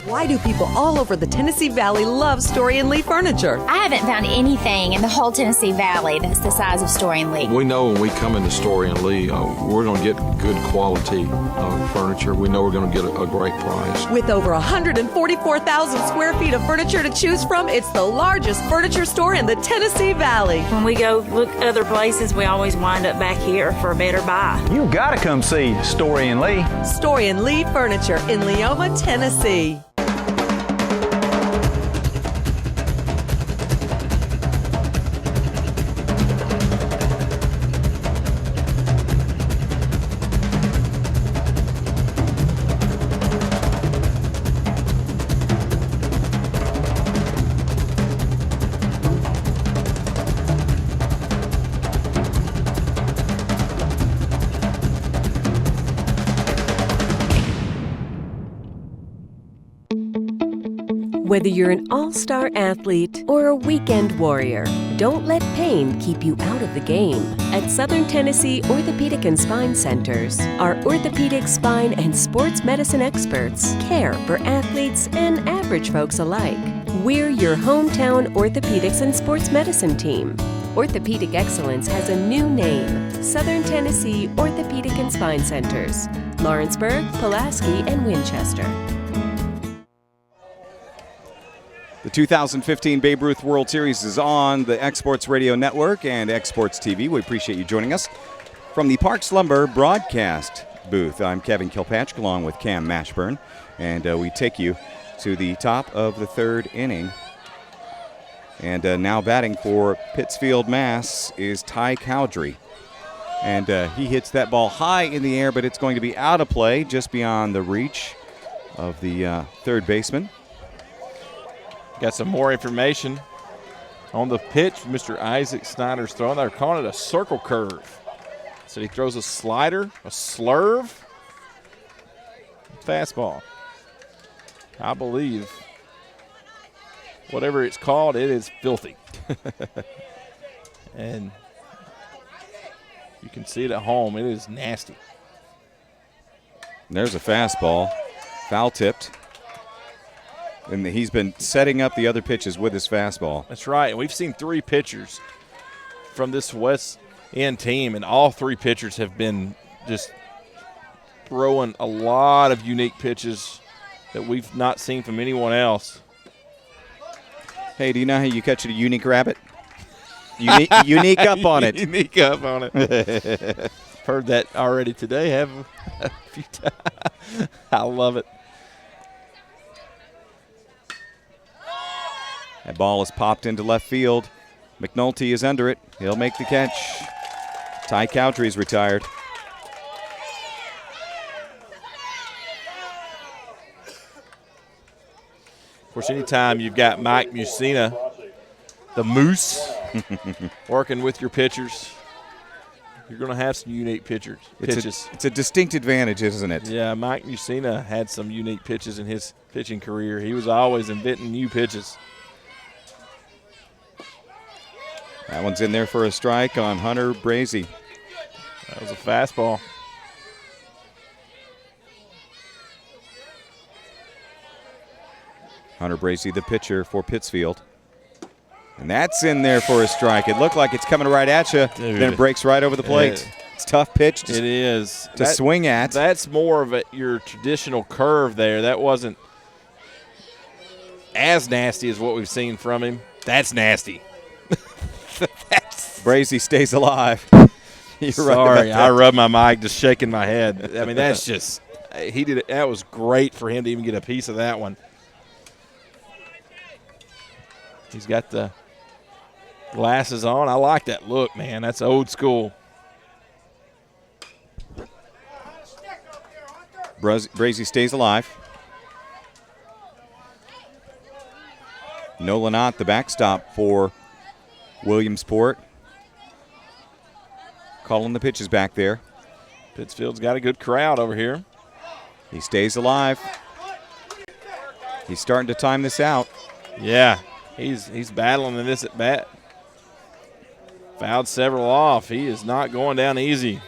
Why do people all over the Tennessee Valley love Story & Lee furniture? I haven't found anything in the whole Tennessee Valley that's the size of Story & Lee. We know when we come into Story & Lee, we're going to get good quality furniture. We know we're going to get a great price. With over 144,000 square feet of furniture to choose from, it's the largest furniture store in the Tennessee Valley. When we go look other places, we always wind up back here for a better buy. You gotta come see Story & Lee. Story & Lee Furniture in Leoma, Tennessee. Whether you're an all-star athlete or a weekend warrior, don't let pain keep you out of the game. At Southern Tennessee Orthopedic and Spine Centers, our orthopedic, spine, and sports medicine experts care for athletes and average folks alike. We're your hometown orthopedics and sports medicine team. Orthopedic excellence has a new name, Southern Tennessee Orthopedic and Spine Centers, Lawrenceburg, Pulaski, and Winchester. The 2015 Babe Ruth World Series is on the X-Sports Radio Network and X-Sports TV. We appreciate you joining us from the Parks Lumber broadcast booth. I'm Kevin Kilpatrick along with Cam Mashburn, and we take you to the top of the third inning. And now batting for Pittsfield, Mass. is Ty Cowdrey. And he hits that ball high in the air, but it's going to be out of play, just beyond the reach of the third baseman. Got some more information on the pitch. Mr. Isaac Snyder's throwing. They're calling it a circle curve. So he throws a slider, a slurve, fastball. I believe whatever it's called, it is filthy. And you can see it at home. It is nasty. There's a fastball, foul tipped. And he's been setting up the other pitches with his fastball. That's right. And we've seen 3 pitchers from this West End team, and all 3 pitchers have been just throwing a lot of unique pitches that we've not seen from anyone else. Hey, do you know how you catch a unique rabbit? Unique up on it. Unique up on it. Heard that already today, haven't a few times. I love it. That ball is popped into left field. McNulty is under it. He'll make the catch. Ty Cowdrey's retired. Of course, anytime you've got Mike Musina, the Moose, working with your pitchers, you're going to have some unique pitches. It's a distinct advantage, isn't it? Yeah, Mike Musina had some unique pitches in his pitching career. He was always inventing new pitches. That one's in there for a strike on Hunter Brazy. That was a fastball. Hunter Brazy, the pitcher for Pittsfield. And that's in there for a strike. It looked like it's coming right at you, then it breaks right over the plate. It's a tough pitch to swing at. That's more of your traditional curve there. That wasn't as nasty as what we've seen from him. That's nasty. Brazy stays alive. You're Sorry, right I rubbed my mic, just shaking my head. I mean, that's just he did it. That was great for him to even get a piece of that one. He's got the glasses on. I like that look, man. That's old school. Brazy stays alive. Nolan Ott, the backstop for Williamsport. Calling the pitches back there. Pittsfield's got a good crowd over here. He stays alive. He's starting to time this out. Yeah, he's battling in this at bat. Fouled several off. He is not going down easy.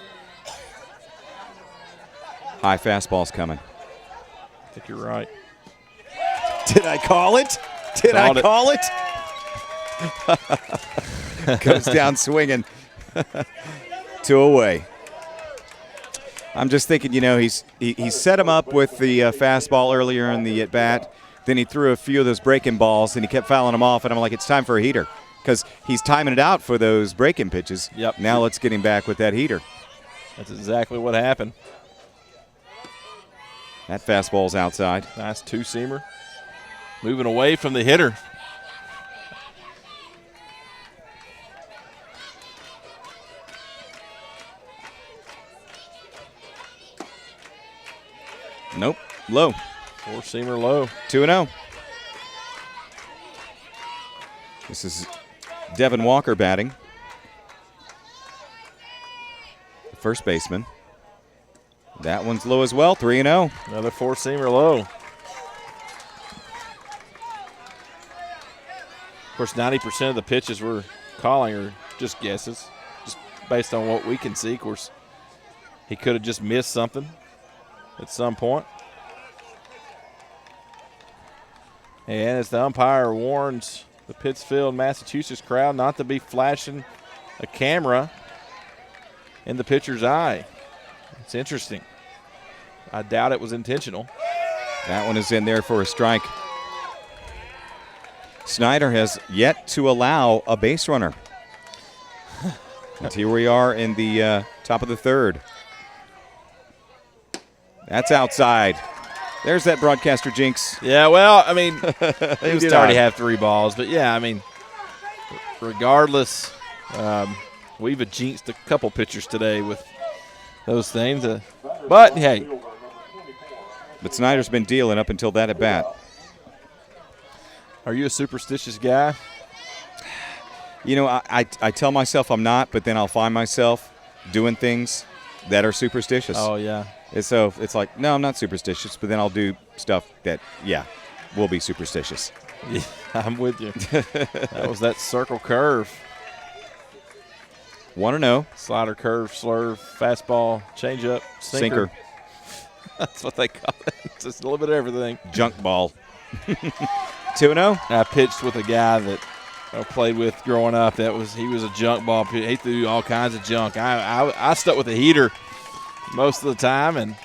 High fastball's coming. I think you're right. Did I call it? Did I call it? Goes down swinging. 2 away. I'm just thinking, he set him up with the fastball earlier in the at-bat. Then he threw a few of those breaking balls, and he kept fouling them off. And I'm like, it's time for a heater because he's timing it out for those breaking pitches. Yep. Now let's get him back with that heater. That's exactly what happened. That fastball's outside. Nice two-seamer. Moving away from the hitter. Nope. Low. Four-seamer low. 2-0. This is Devin Walker batting. The first baseman. That one's low as well. 3-0. Another four-seamer low. Of course, 90% of the pitches we're calling are just guesses, just based on what we can see. Of course, he could have just missed something at some point. And as the umpire warns the Pittsfield, Massachusetts crowd not to be flashing a camera in the pitcher's eye. It's interesting. I doubt it was intentional. That one is in there for a strike. Snyder has yet to allow a base runner. And here we are in the top of the third. That's outside. There's that broadcaster jinx. Yeah, well, I mean, he was did already have 3 balls. But, yeah, I mean, regardless, We've jinxed a couple pitchers today with those things. But, hey. But Snyder's been dealing up until that at bat. Are you a superstitious guy? You know, I tell myself I'm not, but then I'll find myself doing things that are superstitious. Oh, yeah. And so it's like, no, I'm not superstitious, but then I'll do stuff that, yeah, will be superstitious. Yeah, I'm with you. That was that circle curve. 1-0. Slider, curve, slurve, fastball, changeup, sinker. That's what they call it. It's just a little bit of everything. Junk ball. 2-0. I pitched with a guy that I played with growing up. He was a junk ball. He threw all kinds of junk. I stuck with a heater most of the time, and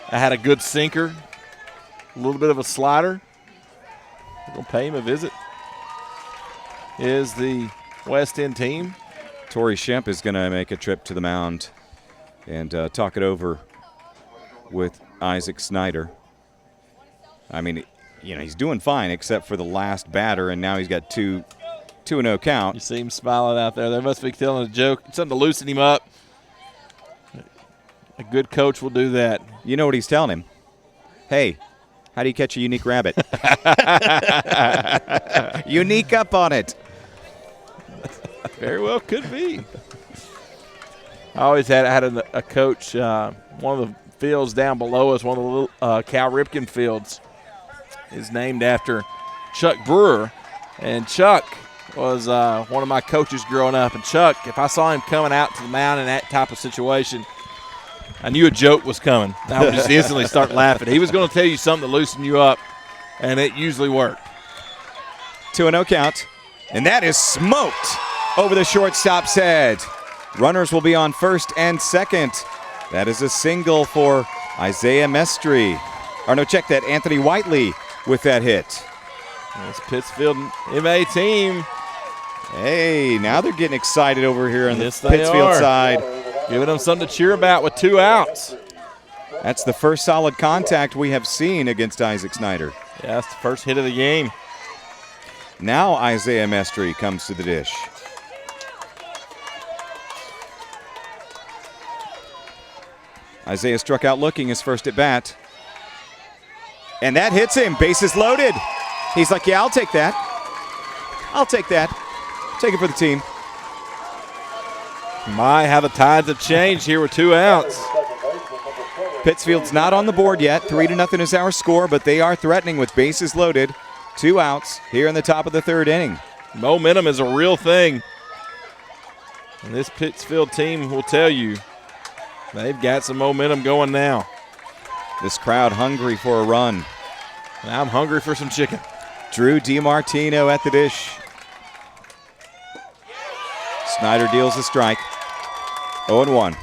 I had a good sinker, a little bit of a slider. We're going to pay him a visit. Is the West End team. Torrey Shemp is going to make a trip to the mound and talk it over with Isaac Snyder. I mean, you know, he's doing fine except for the last batter, and now he's got 2-0 count. You see him smiling out there. They must be telling a joke, something to loosen him up. A good coach will do that. You know what he's telling him? Hey, how do you catch a unique rabbit? Unique up on it. Very well could be. I had a coach, one of the fields down below us, one of the little Cal Ripken fields, is named after Chuck Brewer. And Chuck was one of my coaches growing up. And Chuck, if I saw him coming out to the mound in that type of situation, I knew a joke was coming. I would just instantly start laughing. He was going to tell you something to loosen you up, and it usually worked. 2-0 count, and that is smoked over the shortstop's head. Runners will be on first and second. That is a single for Isaiah Mestry. Or no, check that, Anthony Whiteley with that hit. This Pittsfield MA team. Hey, now they're getting excited over here on the Yes, they Pittsfield are. side. Giving them something to cheer about with 2 outs. That's the first solid contact we have seen against Isaac Snyder. Yeah, that's the first hit of the game. Now Isaiah Mestry comes to the dish. Isaiah struck out looking his first at bat. And that hits him. Bases loaded. He's like, yeah, I'll take that. I'll take that. Take it for the team. My, how the tides have changed here with 2 outs. Pittsfield's not on the board yet. 3-0 is our score, but they are threatening with bases loaded. 2 outs here in the top of the 3rd inning. Momentum is a real thing. And this Pittsfield team will tell you they've got some momentum going now. This crowd hungry for a run. And I'm hungry for some chicken. Drew DiMartino at the dish. Snyder deals a strike. 0-1.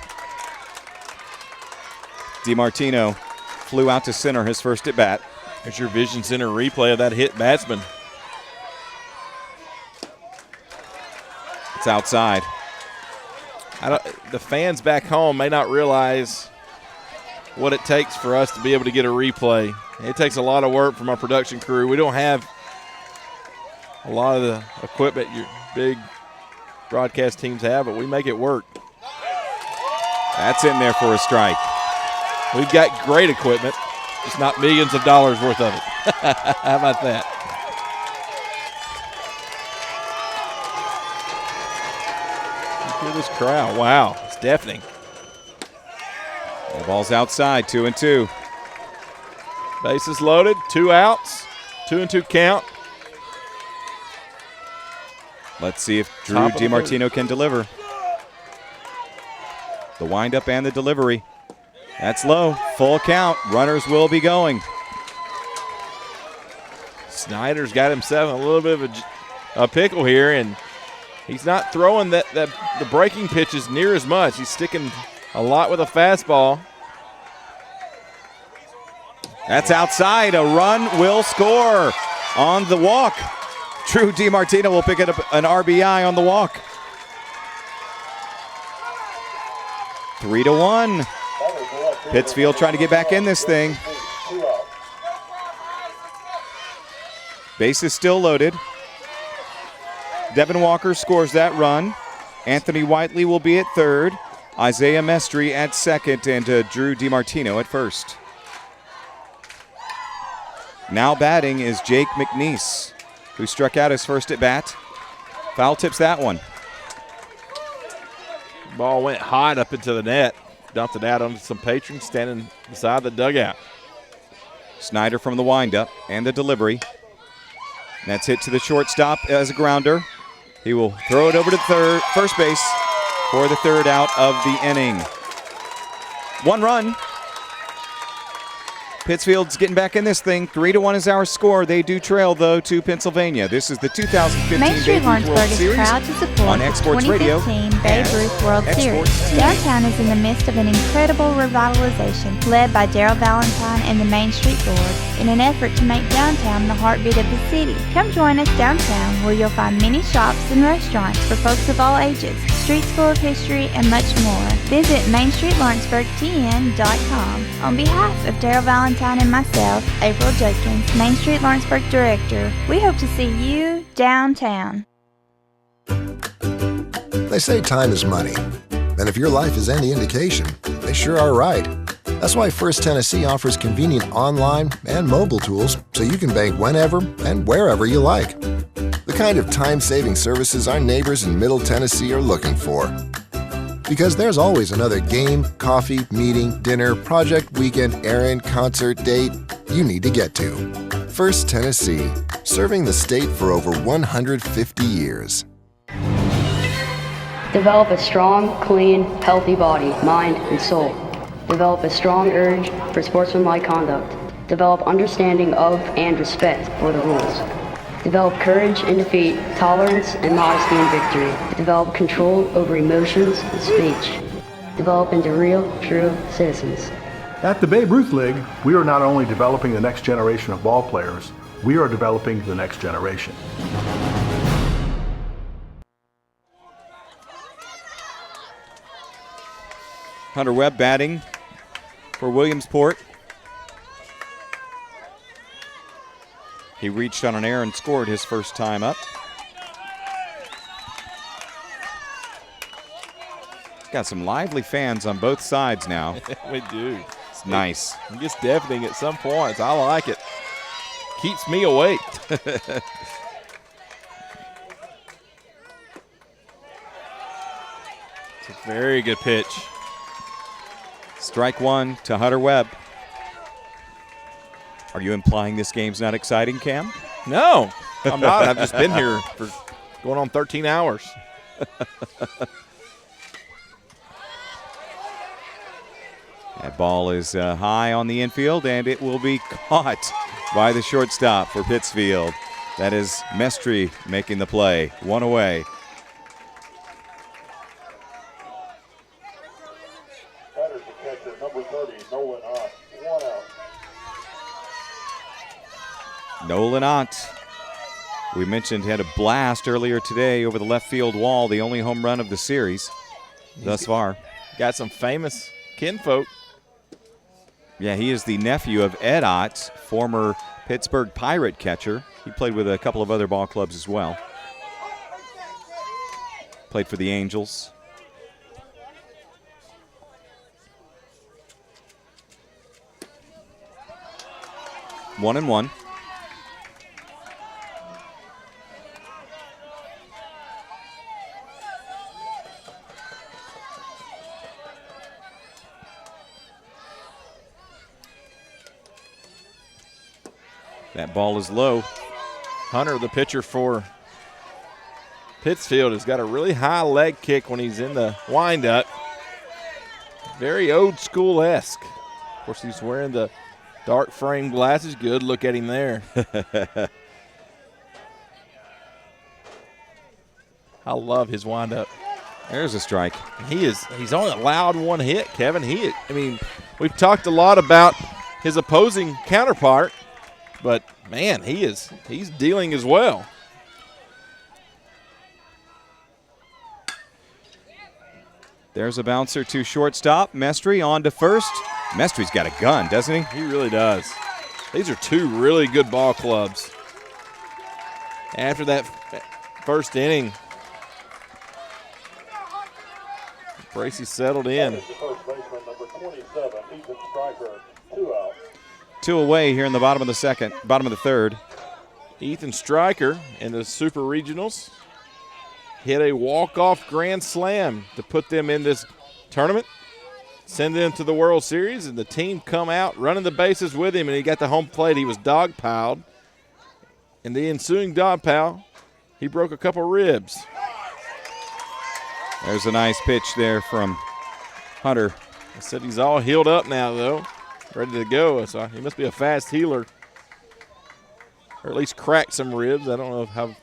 DiMartino flew out to center his first at bat. There's your Vision Center replay of that hit batsman. It's outside. The fans back home may not realize what it takes for us to be able to get a replay. It takes a lot of work from our production crew. We don't have a lot of the equipment your big broadcast teams have, but we make it work. That's in there for a strike. We've got great equipment, just not millions of dollars worth of it. How about that? Look at this crowd. Wow, it's deafening. The ball's outside, 2-2. Bases loaded, 2 outs, 2-2 count. Let's see if Drew DiMartino can deliver. The windup and the delivery. That's low. Full count. Runners will be going. Snyder's got himself a little bit of a pickle here, and he's not throwing the breaking pitches near as much. He's sticking a lot with a fastball. That's outside. A run will score on the walk. Drew DiMartino will pick up an RBI on the walk. 3-1. Pittsfield trying to get back in this thing. Base is still loaded. Devin Walker scores that run. Anthony Whiteley will be at third, Isaiah Mestry at second, and Drew DiMartino at first. Now batting is Jake McNeese, who struck out his first at bat. Foul tips that one. Ball went hot up into the net. Dumped it out onto some patrons standing beside the dugout. Snyder from the windup and the delivery. That's hit to the shortstop as a grounder. He will throw it over to first base for the third out of the inning. 1 run. Pittsfield's getting back in this thing. 3-1 is our score. They do trail, though, to Pennsylvania. This is the 2015 Main Street Babe Ruth World Lawrenceburg is Series proud to support on the Exports 2015 Radio Babe Ruth World Series. Downtown is in the midst of an incredible revitalization led by Daryl Valentine and the Main Street Board in an effort to make downtown the heartbeat of the city. Come join us downtown where you'll find many shops and restaurants for folks of all ages, streets full of history, and much more. Visit MainStreetLawrenceburgTN.com. On behalf of Daryl Valentine and myself, April Judkins, Main Street Lawrenceburg Director, we hope to see you downtown. They say time is money. And if your life is any indication, they sure are right. That's why First Tennessee offers convenient online and mobile tools so you can bank whenever and wherever you like. The kind of time-saving services our neighbors in Middle Tennessee are looking for. Because there's always another game, coffee, meeting, dinner, project, weekend, errand, concert, date you need to get to. First Tennessee, serving the state for over 150 years. Develop a strong, clean, healthy body, mind, and soul. Develop a strong urge for sportsmanlike conduct. Develop understanding of and respect for the rules. Develop courage in defeat, tolerance and modesty in victory. Develop control over emotions and speech. Develop into real, true citizens. At the Babe Ruth League, we are not only developing the next generation of ball players, we are developing the next generation. Hunter Webb batting for Williamsport. He reached on an error and scored his first time up. Got some lively fans on both sides now. We do. It's nice. It gets deafening at some points. I like it. Keeps me awake. It's a very good pitch. Strike one to Hunter Webb. Are you implying this game's not exciting, Cam? No, I'm not. I've just been here for going on 13 hours. That ball is high on the infield, and it will be caught by the shortstop for Pittsfield. That is Mestry making the play. One away. Batters the catcher, number 30, Nolan Ott. 1 out. Nolan Ott, we mentioned, had a blast earlier today over the left field wall, the only home run of the series thus far. Got some famous kinfolk. Yeah, he is the nephew of Ed Ott, former Pittsburgh Pirate catcher. He played with a couple of other ball clubs as well. Played for the Angels. One and one. That ball is low. Hunter, the pitcher for Pittsfield, has got a really high leg kick when he's in the windup. Very old school-esque. Of course, he's wearing the dark frame glasses. Good look at him there. I love his windup. There's a strike. He's only allowed one hit, Kevin. We've talked a lot about his opposing counterpart, but man, he's dealing as well. There's a bouncer to shortstop. Mestry on to first. Mestry's got a gun, doesn't he? He really does. These are two really good ball clubs. After that first inning, Bracey settled in. The first baseman, number 27, Ethan Stryker, 2 out. 2 away here in the bottom of the third. Ethan Stryker in the Super Regionals hit a walk-off grand slam to put them in this tournament, send them to the World Series, and the team come out running the bases with him, and he got the home plate. He was dog-piled. In the ensuing dog pile, he broke a couple ribs. There's a nice pitch there from Hunter. I said he's all healed up now, though, ready to go. So he must be a fast healer, or at least cracked some ribs. I don't know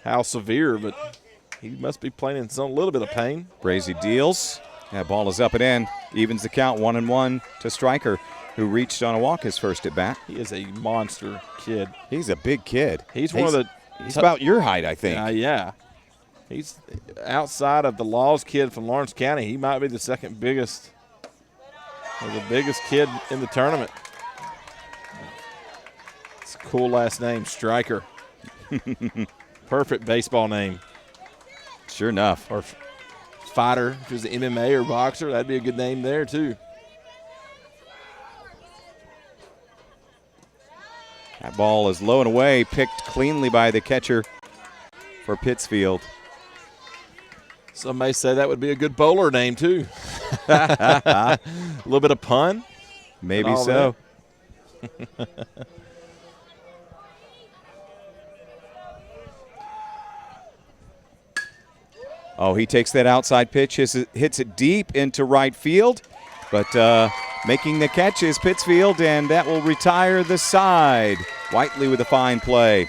how severe, but he must be playing in some little bit of pain. Brazy deals. That ball is up and in. Evens the count 1-1 to Stryker, who reached on a walk his first at bat. He is a monster kid. He's a big kid. He's one of the. He's about your height, I think. Yeah. He's outside of the Laws kid from Lawrence County. He might be the second biggest, or the biggest kid in the tournament. It's a cool last name, Stryker. Perfect baseball name. Sure enough. Or fighter, if it was an MMA or boxer, that'd be a good name there too. That ball is low and away, picked cleanly by the catcher for Pittsfield. Some may say that would be a good bowler name too. A little bit of pun. Maybe so. Oh, he takes that outside pitch, hits it deep into right field, but making the catch is Pittsfield, and that will retire the side. Whiteley with a fine play.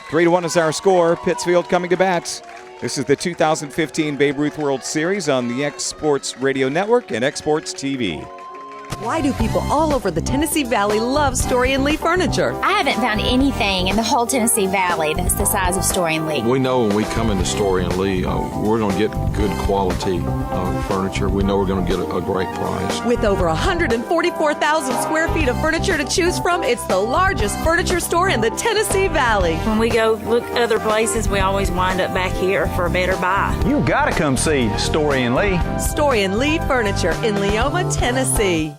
3-1 is our score. Pittsfield coming to bat. This is the 2015 Babe Ruth World Series on the X Sports Radio Network and X Sports TV. Why do people all over the Tennessee Valley love Story and Lee furniture? I haven't found anything in the whole Tennessee Valley that's the size of Story and Lee. We know when we come into Story and Lee, we're going to get good quality furniture. We know we're going to get a great price. With over 144,000 square feet of furniture to choose from, it's the largest furniture store in the Tennessee Valley. When we go look other places, we always wind up back here for a better buy. You gotta come see Story and Lee. Story and Lee Furniture in Leoma, Tennessee.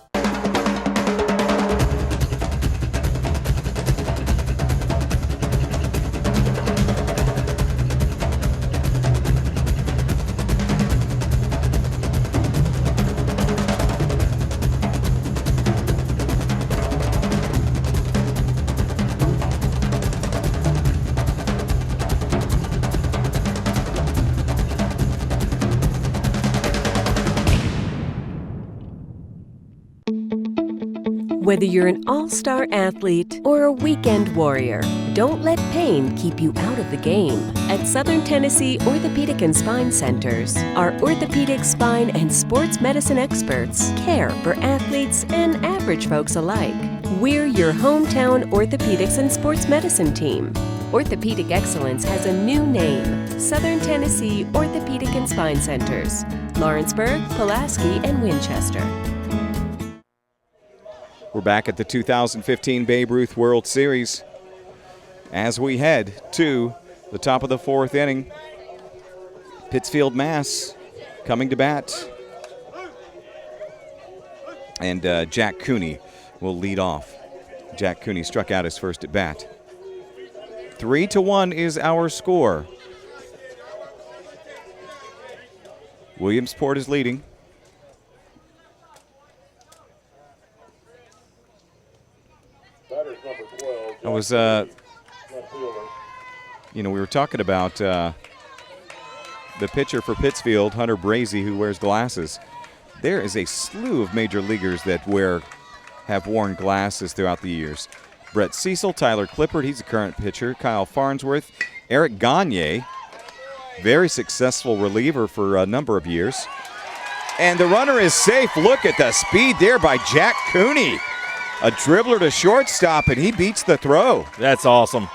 Whether you're an all-star athlete or a weekend warrior, don't let pain keep you out of the game. At Southern Tennessee Orthopedic and Spine Centers, our orthopedic, spine, and sports medicine experts care for athletes and average folks alike. We're your hometown orthopedics and sports medicine team. Orthopedic excellence has a new name, Southern Tennessee Orthopedic and Spine Centers, Lawrenceburg, Pulaski, and Winchester. We're back at the 2015 Babe Ruth World Series as we head to the top of the fourth inning. Pittsfield, Mass. coming to bat. And Jack Cooney will lead off. Jack Cooney struck out his first at bat. 3-1 is our score. Williamsport is leading. I was, we were talking about the pitcher for Pittsfield, Hunter Brazy, who wears glasses. There is a slew of major leaguers that have worn glasses throughout the years. Brett Cecil, Tyler Clippard, he's a current pitcher. Kyle Farnsworth, Eric Gagne, very successful reliever for a number of years. And the runner is safe. Look at the speed there by Jack Cooney. A dribbler to shortstop, and he beats the throw. That's awesome.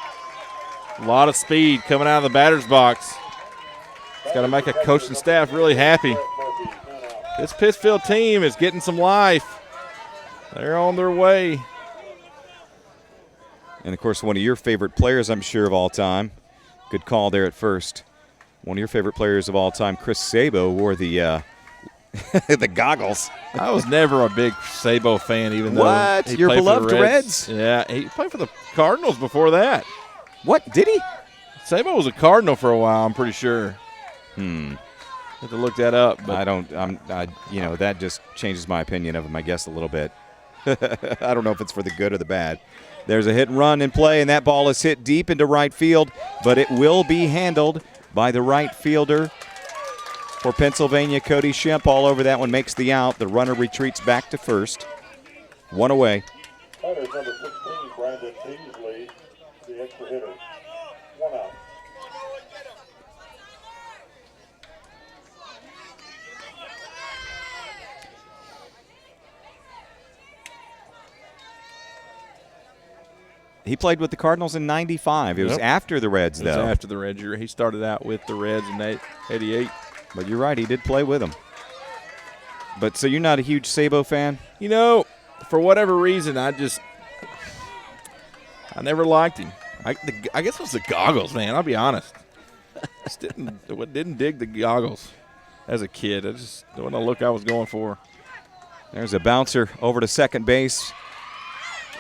A lot of speed coming out of the batter's box. It's got to make a coaching staff really happy. This Pittsfield team is getting some life. They're on their way. And, of course, one of your favorite players, I'm sure, of all time. Good call there at first. One of your favorite players of all time, Chris Sabo, wore the The goggles. I was never a big Sabo fan, even though What? he Your played for the beloved Reds? Yeah, he played for the Cardinals before that. What? Did he? Sabo was a Cardinal for a while, I'm pretty sure. Have to look that up. But that just changes my opinion of him, I guess, a little bit. I don't know if it's for the good or the bad. There's a hit and run in play, and that ball is hit deep into right field, but it will be handled by the right fielder for Pennsylvania. Cody Shemp all over that one, makes the out. The runner retreats back to first. One away. That is number 16, Brandon Beasley, the extra hitter. One out. He played with the Cardinals in '95. It was after the Reds, though. It was after the Reds. He started out with the Reds in '88. But you're right, he did play with them. But so you're not a huge Sabo fan? You know, for whatever reason, I never liked him. I guess it was the goggles, man. I'll be honest. Just didn't dig the goggles as a kid. It just wasn't a look I was going for. There's a bouncer over to second base.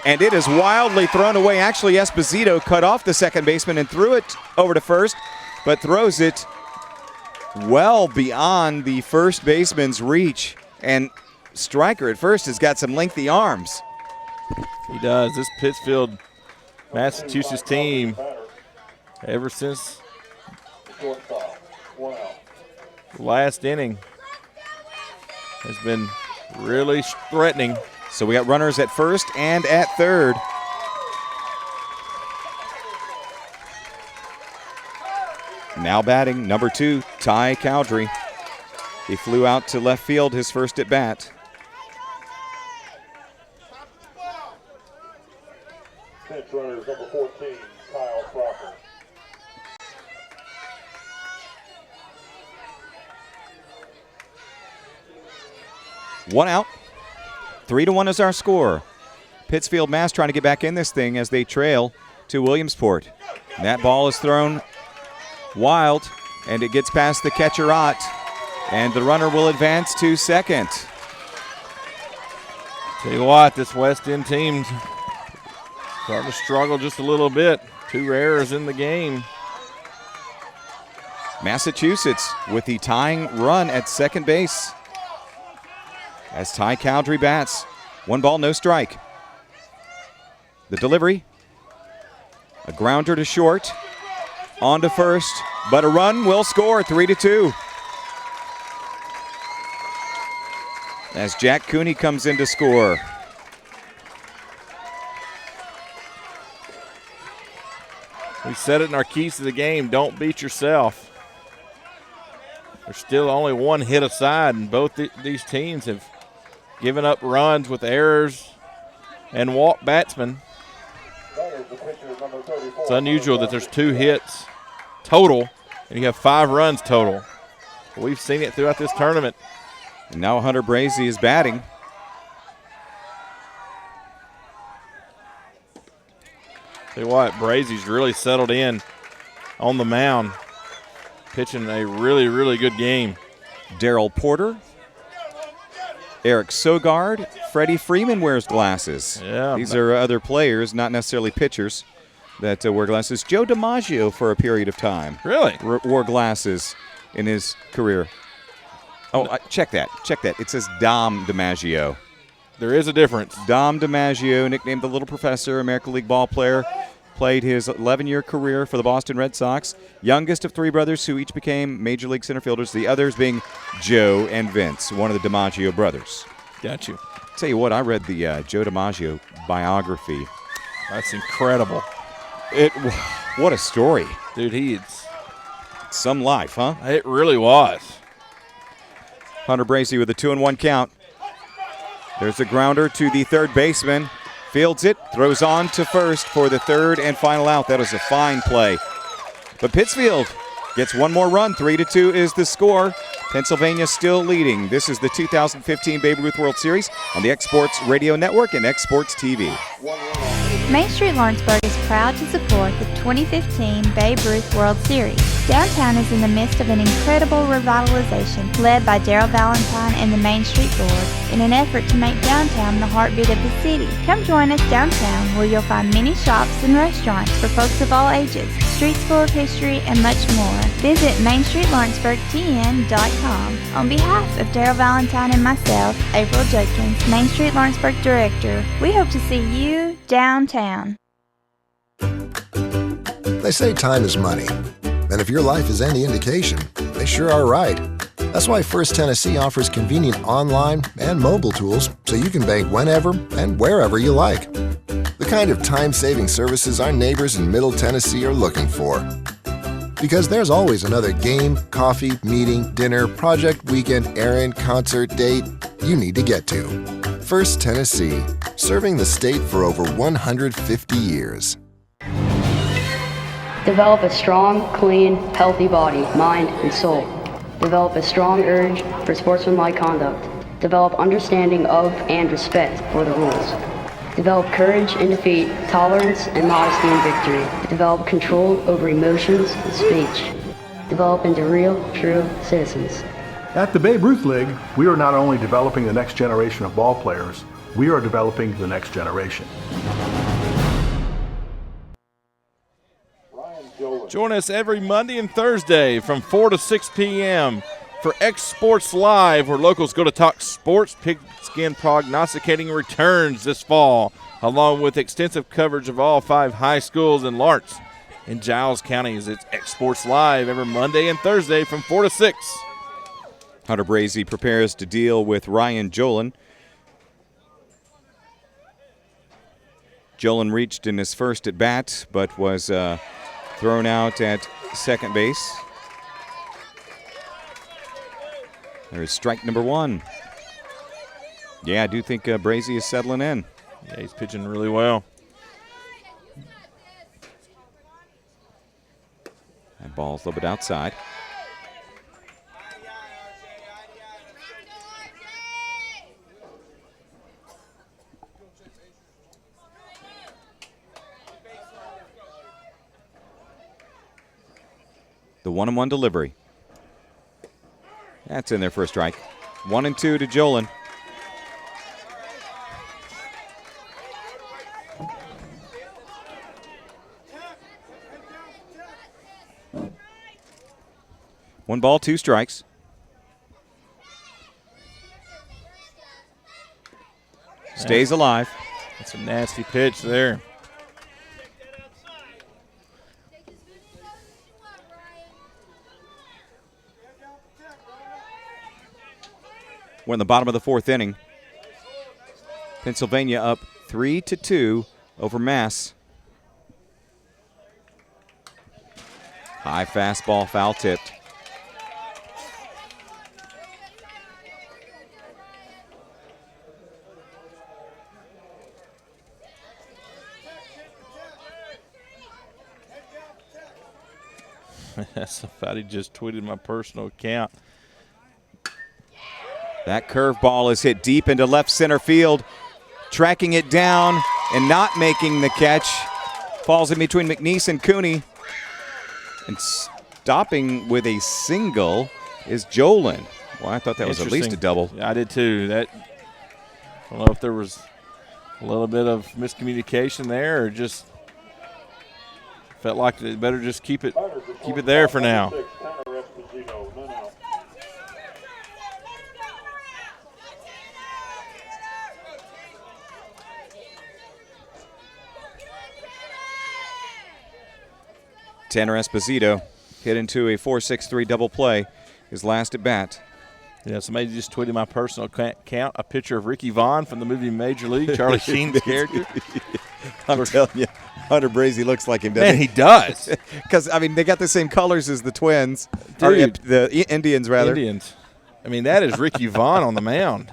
And it is wildly thrown away. Actually, Esposito cut off the second baseman and threw it over to first, but throws it well beyond the first baseman's reach. And Stryker at first has got some lengthy arms. He does. This Pittsfield, Massachusetts team, ever since the last inning, has been really threatening. So we got runners at first and at third. Now batting, number 2, Ty Cowdrey. He flew out to left field his first at bat. Pinch runner is number 14, Kyle Crocker. One out. 3-1 is our score. Pittsfield Mass trying to get back in this thing as they trail to Williamsport. And that ball is thrown wild, and it gets past the catcher Ott, and the runner will advance to second. Tell you what, this West End team's starting to struggle just a little bit. 2 errors in the game. Massachusetts with the tying run at second base as Ty Cowdrey bats. 1 ball, no strike. The delivery, a grounder to short, on to first, but a run will score, 3-2. As Jack Cooney comes in to score. We said it in our keys to the game, don't beat yourself. There's still only 1 hit aside, and both these teams have given up runs with errors and walked batsmen. It's unusual that there's 2 hits total and you have 5 runs total. We've seen it throughout this tournament. And now Hunter Brazy is batting. Tell you what, Brazy's really settled in on the mound, pitching a really, really good game. Daryl Porter, Eric Sogard, Freddie Freeman wears glasses. Yeah, these are other players, not necessarily pitchers, that wear glasses. Joe DiMaggio for a period of time. Really? Wore glasses in his career. Oh, check that. Check that. It says Dom DiMaggio. There is a difference. Dom DiMaggio, nicknamed the Little Professor, American League ball player, played his 11-year career for the Boston Red Sox. Youngest of 3 brothers who each became Major League center fielders, the others being Joe and Vince, one of the DiMaggio brothers. Got you. Tell you what, I read the Joe DiMaggio biography. That's incredible. What a story. Dude, he's some life, huh? It really was. Hunter Brazy with a 2-1 count. There's a grounder to the third baseman. Fields it, throws on to first for the third and final out. That was a fine play. But Pittsfield gets 1 more run. 3-2 is the score. Pennsylvania still leading. This is the 2015 Babe Ruth World Series on the X-Sports Radio Network and X-Sports TV. Main Street Lawrenceburg is proud to support the 2015 Babe Ruth World Series. Downtown is in the midst of an incredible revitalization led by Daryl Valentine and the Main Street Board in an effort to make downtown the heartbeat of the city. Come join us downtown where you'll find many shops and restaurants for folks of all ages, streets full of history, and much more. Visit MainStreetLawrenceburgTN.com. On behalf of Daryl Valentine and myself, April Judkins, Main Street Lawrenceburg Director, we hope to see you downtown. They say time is money. And if your life is any indication, they sure are right. That's why First Tennessee offers convenient online and mobile tools so you can bank whenever and wherever you like. The kind of time-saving services our neighbors in Middle Tennessee are looking for. Because there's always another game, coffee, meeting, dinner, project, weekend, errand, concert, date you need to get to. First Tennessee, serving the state for over 150 years. Develop a strong, clean, healthy body, mind, and soul. Develop a strong urge for sportsmanlike conduct. Develop understanding of and respect for the rules. Develop courage in defeat, tolerance and modesty in victory. Develop control over emotions and speech. Develop into real, true citizens. At the Babe Ruth League, we are not only developing the next generation of ball players, we are developing the next generation. Join us every Monday and Thursday from 4 to 6 p.m. for X Sports Live, where locals go to talk sports. Pigskin Prognosticating returns this fall, along with extensive coverage of all 5 high schools in Lawrence and Giles counties. It's X Sports Live every Monday and Thursday from 4 to 6. Hunter Brazy prepares to deal with Ryan Jolin. Jolin reached in his first at bat, but was thrown out at second base. There's strike number 1. Yeah, I do think Brazy is settling in. Yeah, he's pitching really well. That ball's a little bit outside. The 1-1 delivery. That's in there for a strike. 1-2 to Jolin. One ball, 2 strikes. Stays alive. That's a nasty pitch there. We're in the bottom of the 4th inning. Pennsylvania up 3-2 over Mass. High fastball, foul tipped. Somebody just tweeted my personal account. That curveball is hit deep into left center field. Tracking it down and not making the catch. Falls in between McNeese and Cooney. And stopping with a single is Jolin. Well, I thought that was at least a double. Yeah, I did too. I don't know if there was a little bit of miscommunication there or just felt like they better just keep it there for now. Tanner Esposito hit into a 4-6-3 double play, his last at bat. Yeah, somebody just tweeted my personal account a picture of Ricky Vaughn from the movie Major League, Charlie Sheen's character. I'm telling you, Hunter Brazy looks like him, doesn't he? Man, he does. Because, I mean, they got the same colors as the Twins. Dude. Or the Indians, rather. Indians. I mean, that is Ricky Vaughn on the mound.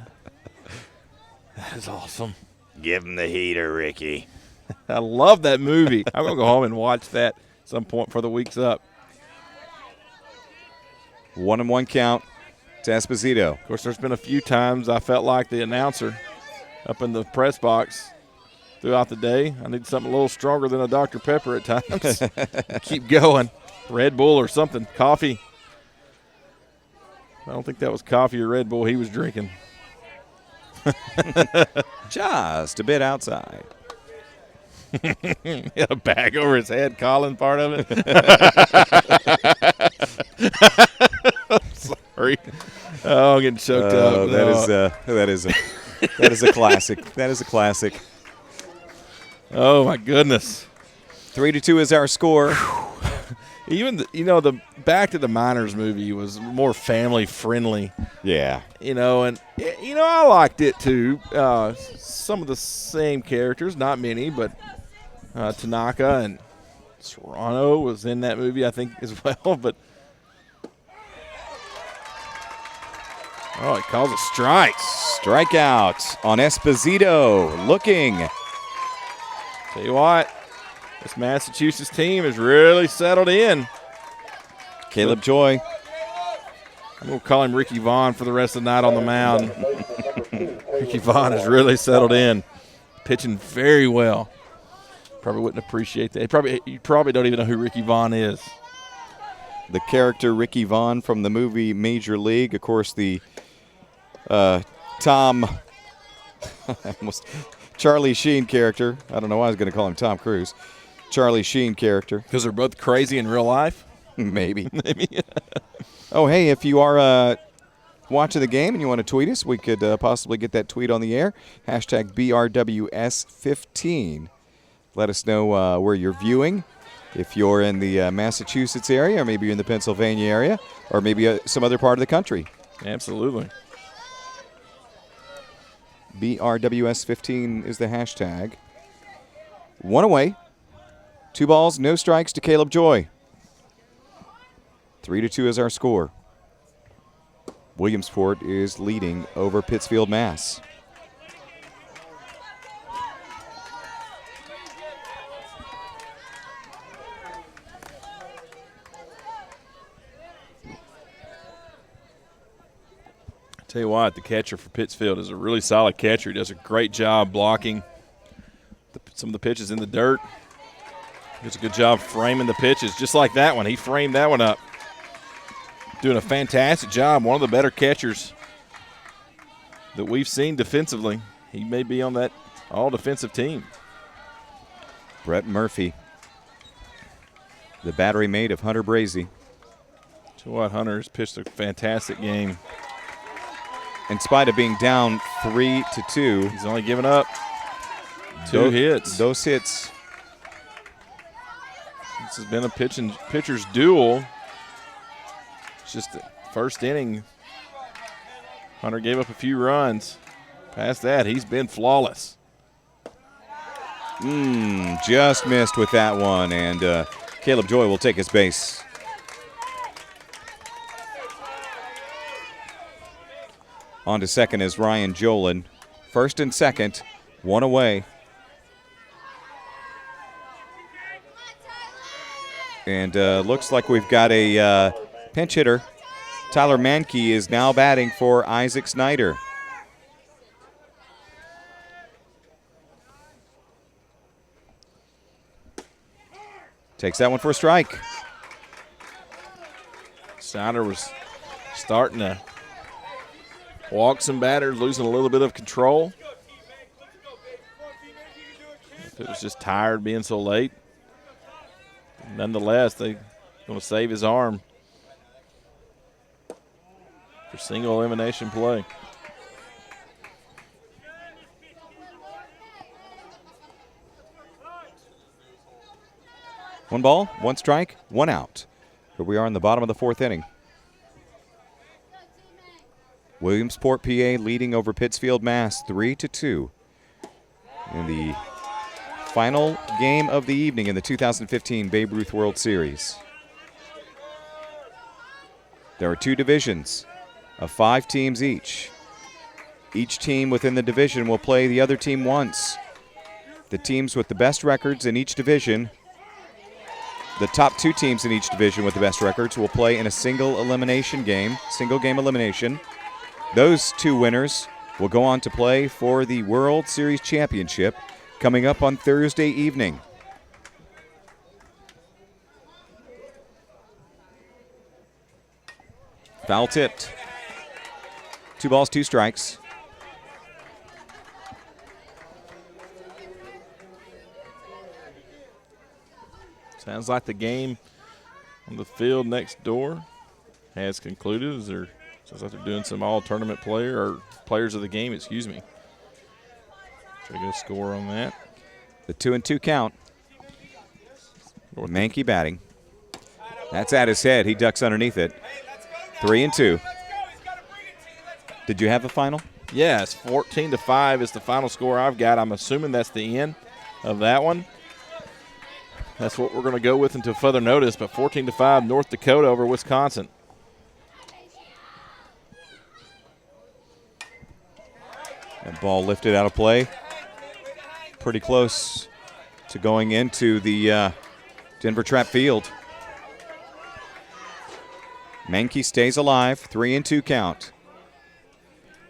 That is awesome. Give him the heater, Ricky. I love that movie. I'm going to go home and watch that some point for the week's up. 1-1 count to Esposito. Of course, there's been a few times I felt like the announcer up in the press box throughout the day. I need something a little stronger than a Dr. Pepper at times. Keep going. Red Bull or something, coffee. I don't think that was coffee or Red Bull he was drinking. Just a bit outside. He had a bag over his head, Colin, part of it. I'm sorry. Oh, I'm getting choked up. That is a classic. That is a classic. Oh my goodness. 3-2 is our score. Even the Back to the Miners movie was more family friendly. Yeah. And I liked it too. Some of the same characters, not many, but Tanaka and Serrano was in that movie, I think, as well. But he calls a strike. Strikeout on Esposito. Looking. Tell you what, this Massachusetts team has really settled in. Caleb Joy. I'm going to call him Ricky Vaughn for the rest of the night on the mound. Ricky Vaughn has really settled in, pitching very well. Probably wouldn't appreciate that. You probably don't even know who Ricky Vaughn is. The character Ricky Vaughn from the movie Major League. Of course, the Charlie Sheen character. I don't know why I was going to call him Tom Cruise. Charlie Sheen character. Because they're both crazy in real life? Maybe. Oh, hey, if you are watching the game and you want to tweet us, we could possibly get that tweet on the air. Hashtag BRWS15. Let us know where you're viewing. If you're in the Massachusetts area, or maybe you're in the Pennsylvania area, or maybe some other part of the country. Absolutely. BRWS15 is the hashtag. One away. 2 balls, no strikes to Caleb Joy. 3-2 is our score. Williamsport is leading over Pittsfield, Mass. Tell you what, the catcher for Pittsfield is a really solid catcher. He does a great job blocking some of the pitches in the dirt. He does a good job framing the pitches, just like that one. He framed that one up. Doing a fantastic job. One of the better catchers that we've seen defensively. He may be on that all-defensive team. Brett Murphy, the battery mate of Hunter Brazy. Tell you what, Hunter has pitched a fantastic game. In spite of being down 3-2, he's only given up 2 hits. Those hits. This has been a pitcher's duel. It's just the first inning. Hunter gave up a few runs. Past that, he's been flawless. Just missed with that one, and Caleb Joy will take his base. On to second is Ryan Jolin. First and second, 1 away. And looks like we've got a pinch hitter. Tyler Mankey is now batting for Isaac Snyder. Takes that one for a strike. Snyder was starting to walk some batters, losing a little bit of control. If it was just tired being so late. Nonetheless, they're going to save his arm for single elimination play. One ball, 1 strike, 1 out. Here we are in the bottom of the 4th inning. Williamsport, PA leading over Pittsfield, Mass, 3-2 in the final game of the evening in the 2015 Babe Ruth World Series. There are 2 divisions of 5 teams each. Each team within the division will play the other team once. The teams with the best records in each division, the top 2 teams in each division with the best records, will play in a single game elimination. Those 2 winners will go on to play for the World Series Championship coming up on Thursday evening. Foul tipped. 2 balls, 2 strikes. Sounds like the game on the field next door has concluded. Sounds like they're doing some all-tournament players of the game, excuse me. Try to get a score on that. The 2-2 count. Mankey batting. That's at his head. He ducks underneath it. 3-2. Did you have the final? Yes, 14-5 is the final score I've got. I'm assuming that's the end of that one. That's what we're going to go with until further notice, but 14-5 North Dakota over Wisconsin. That ball lifted out of play. Pretty close to going into the Denver trap field. Mankey stays alive. 3-2 count.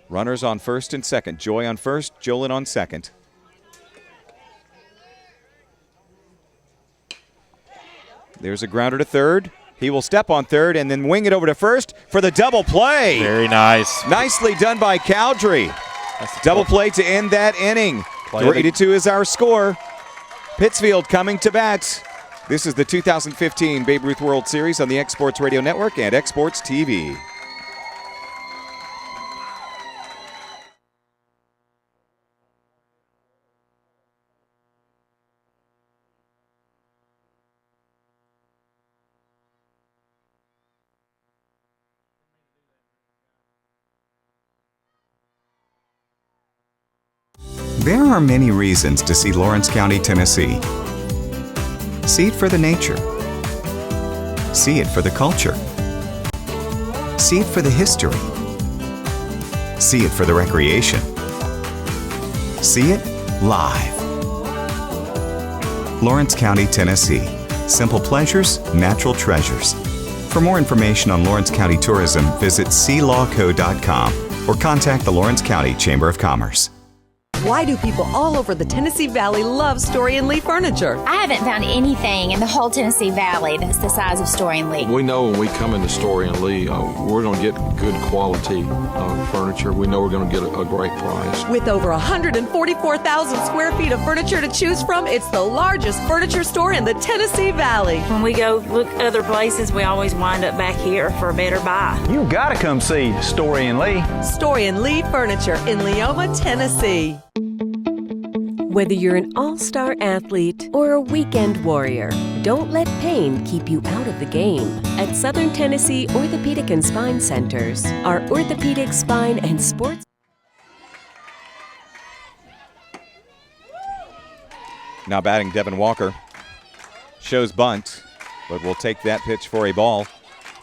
Runners on first and second. Joy on first, Jolin on second. There's a grounder to third. He will step on third and then wing it over to first for the double play. Very nice. Nicely done by Cowdrey. Double play to end that inning. 3-2 is our score. Pittsfield coming to bat. This is the 2015 Babe Ruth World Series on the X-Sports Radio Network and X-Sports TV. There are many reasons to see Lawrence County, Tennessee. See it for the nature. See it for the culture. See it for the history. See it for the recreation. See it live. Lawrence County, Tennessee. Simple pleasures, natural treasures. For more information on Lawrence County tourism, visit sealawco.com or contact the Lawrence County Chamber of Commerce. Why do people all over the Tennessee Valley love Story and Lee furniture? I haven't found anything in the whole Tennessee Valley that's the size of Story and Lee. We know when we come into Story and Lee, we're going to get good quality furniture. We know we're going to get a great price. With over 144,000 square feet of furniture to choose from, it's the largest furniture store in the Tennessee Valley. When we go look other places, we always wind up back here for a better buy. You gotta come see Story and Lee. Story and Lee Furniture in Leoma, Tennessee. Whether you're an all-star athlete or a weekend warrior, don't let pain keep you out of the game. At Southern Tennessee Orthopedic and Spine Centers, our orthopedic, spine, and sports. Now batting Devin Walker. Shows bunt, but will take that pitch for a ball.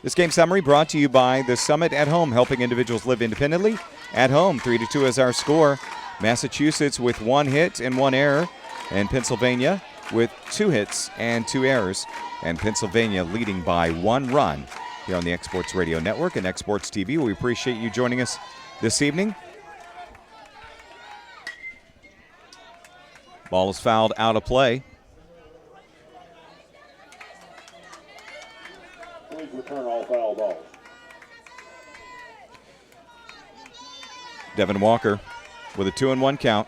This game summary brought to you by the Summit at Home, helping individuals live independently at home. 3-2 is our score. Massachusetts with 1 hit and 1 error, and Pennsylvania with 2 hits and 2 errors, and Pennsylvania leading by 1 run here on the X-Sports Radio Network and X-Sports TV. We appreciate you joining us this evening. Ball is fouled out of play. Please return all foul balls. Devin Walker with a 2-1 count.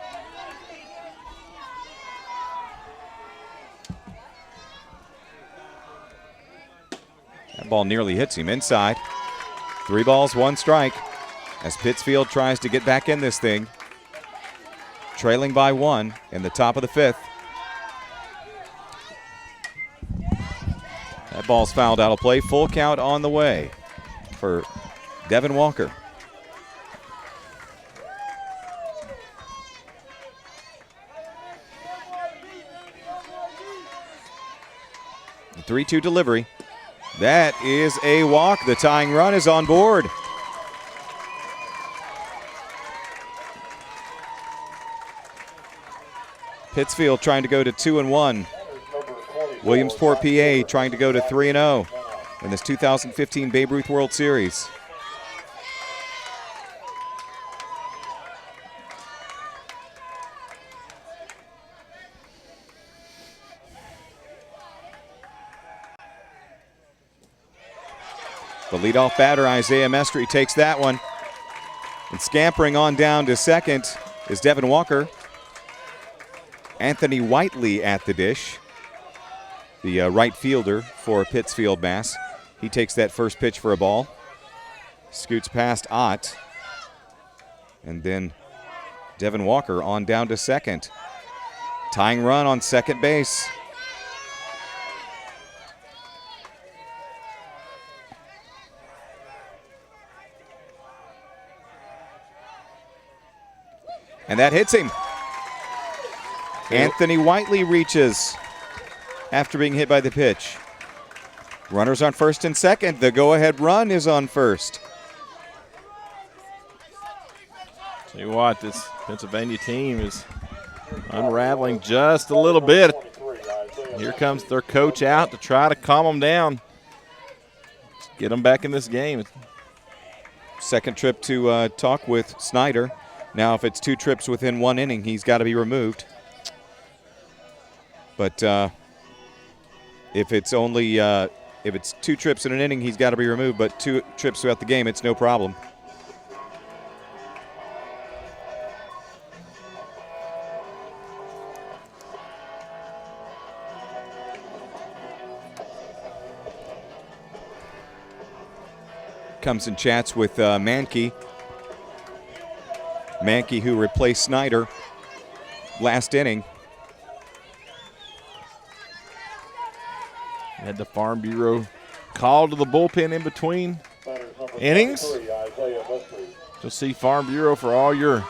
That ball nearly hits him inside. 3 balls, 1 strike as Pittsfield tries to get back in this thing. Trailing by 1 in the top of the 5th. That ball's fouled out of play. Full count on the way for Devin Walker. The 3-2 delivery. That is a walk. The tying run is on board. Pittsfield trying to go to 2-1. Williamsport, PA trying to go to 3-0 in this 2015 Babe Ruth World Series. The leadoff batter, Isaiah Mestry, takes that one. And scampering on down to second is Devin Walker. Anthony Whiteley at the dish, the right fielder for Pittsfield Mass. He takes that first pitch for a ball. Scoots past Ott. And then Devin Walker on down to second. Tying run on second base. And that hits him. Anthony Whiteley reaches after being hit by the pitch. Runners on first and second. The go-ahead run is on first. Tell you what, this Pennsylvania team is unraveling just a little bit. Here comes their coach out to try to calm them down. Get them back in this game. Second trip to talk with Snyder. Now, if it's 2 trips within 1 inning, he's got to be removed. But if it's 2 trips in an inning, he's got to be removed. But 2 trips throughout the game, it's no problem. Comes and chats with Mankey. Mankey, who replaced Snyder last inning. Had the Farm Bureau call to the bullpen in between innings. You'll see Farm Bureau for all your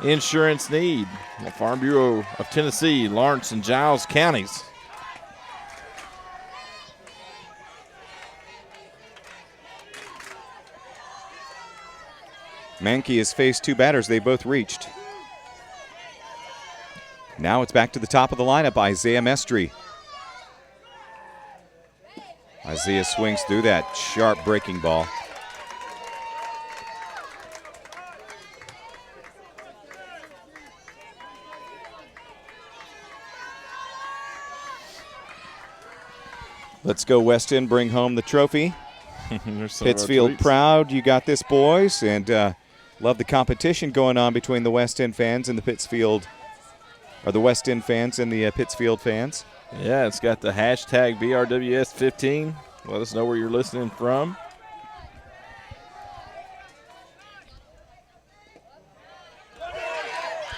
insurance need. The Farm Bureau of Tennessee, Lawrence and Giles counties. Mankey has faced 2 batters. They both reached. Now it's back to the top of the lineup, Isaiah Mestry. Isaiah swings through that sharp breaking ball. Let's go West End, bring home the trophy. Pittsfield proud, you got this, boys, and love the competition going on between the West End fans and the Pittsfield, or the West End fans and the Pittsfield fans. Yeah, it's got the hashtag BRWS15. Let us know where you're listening from.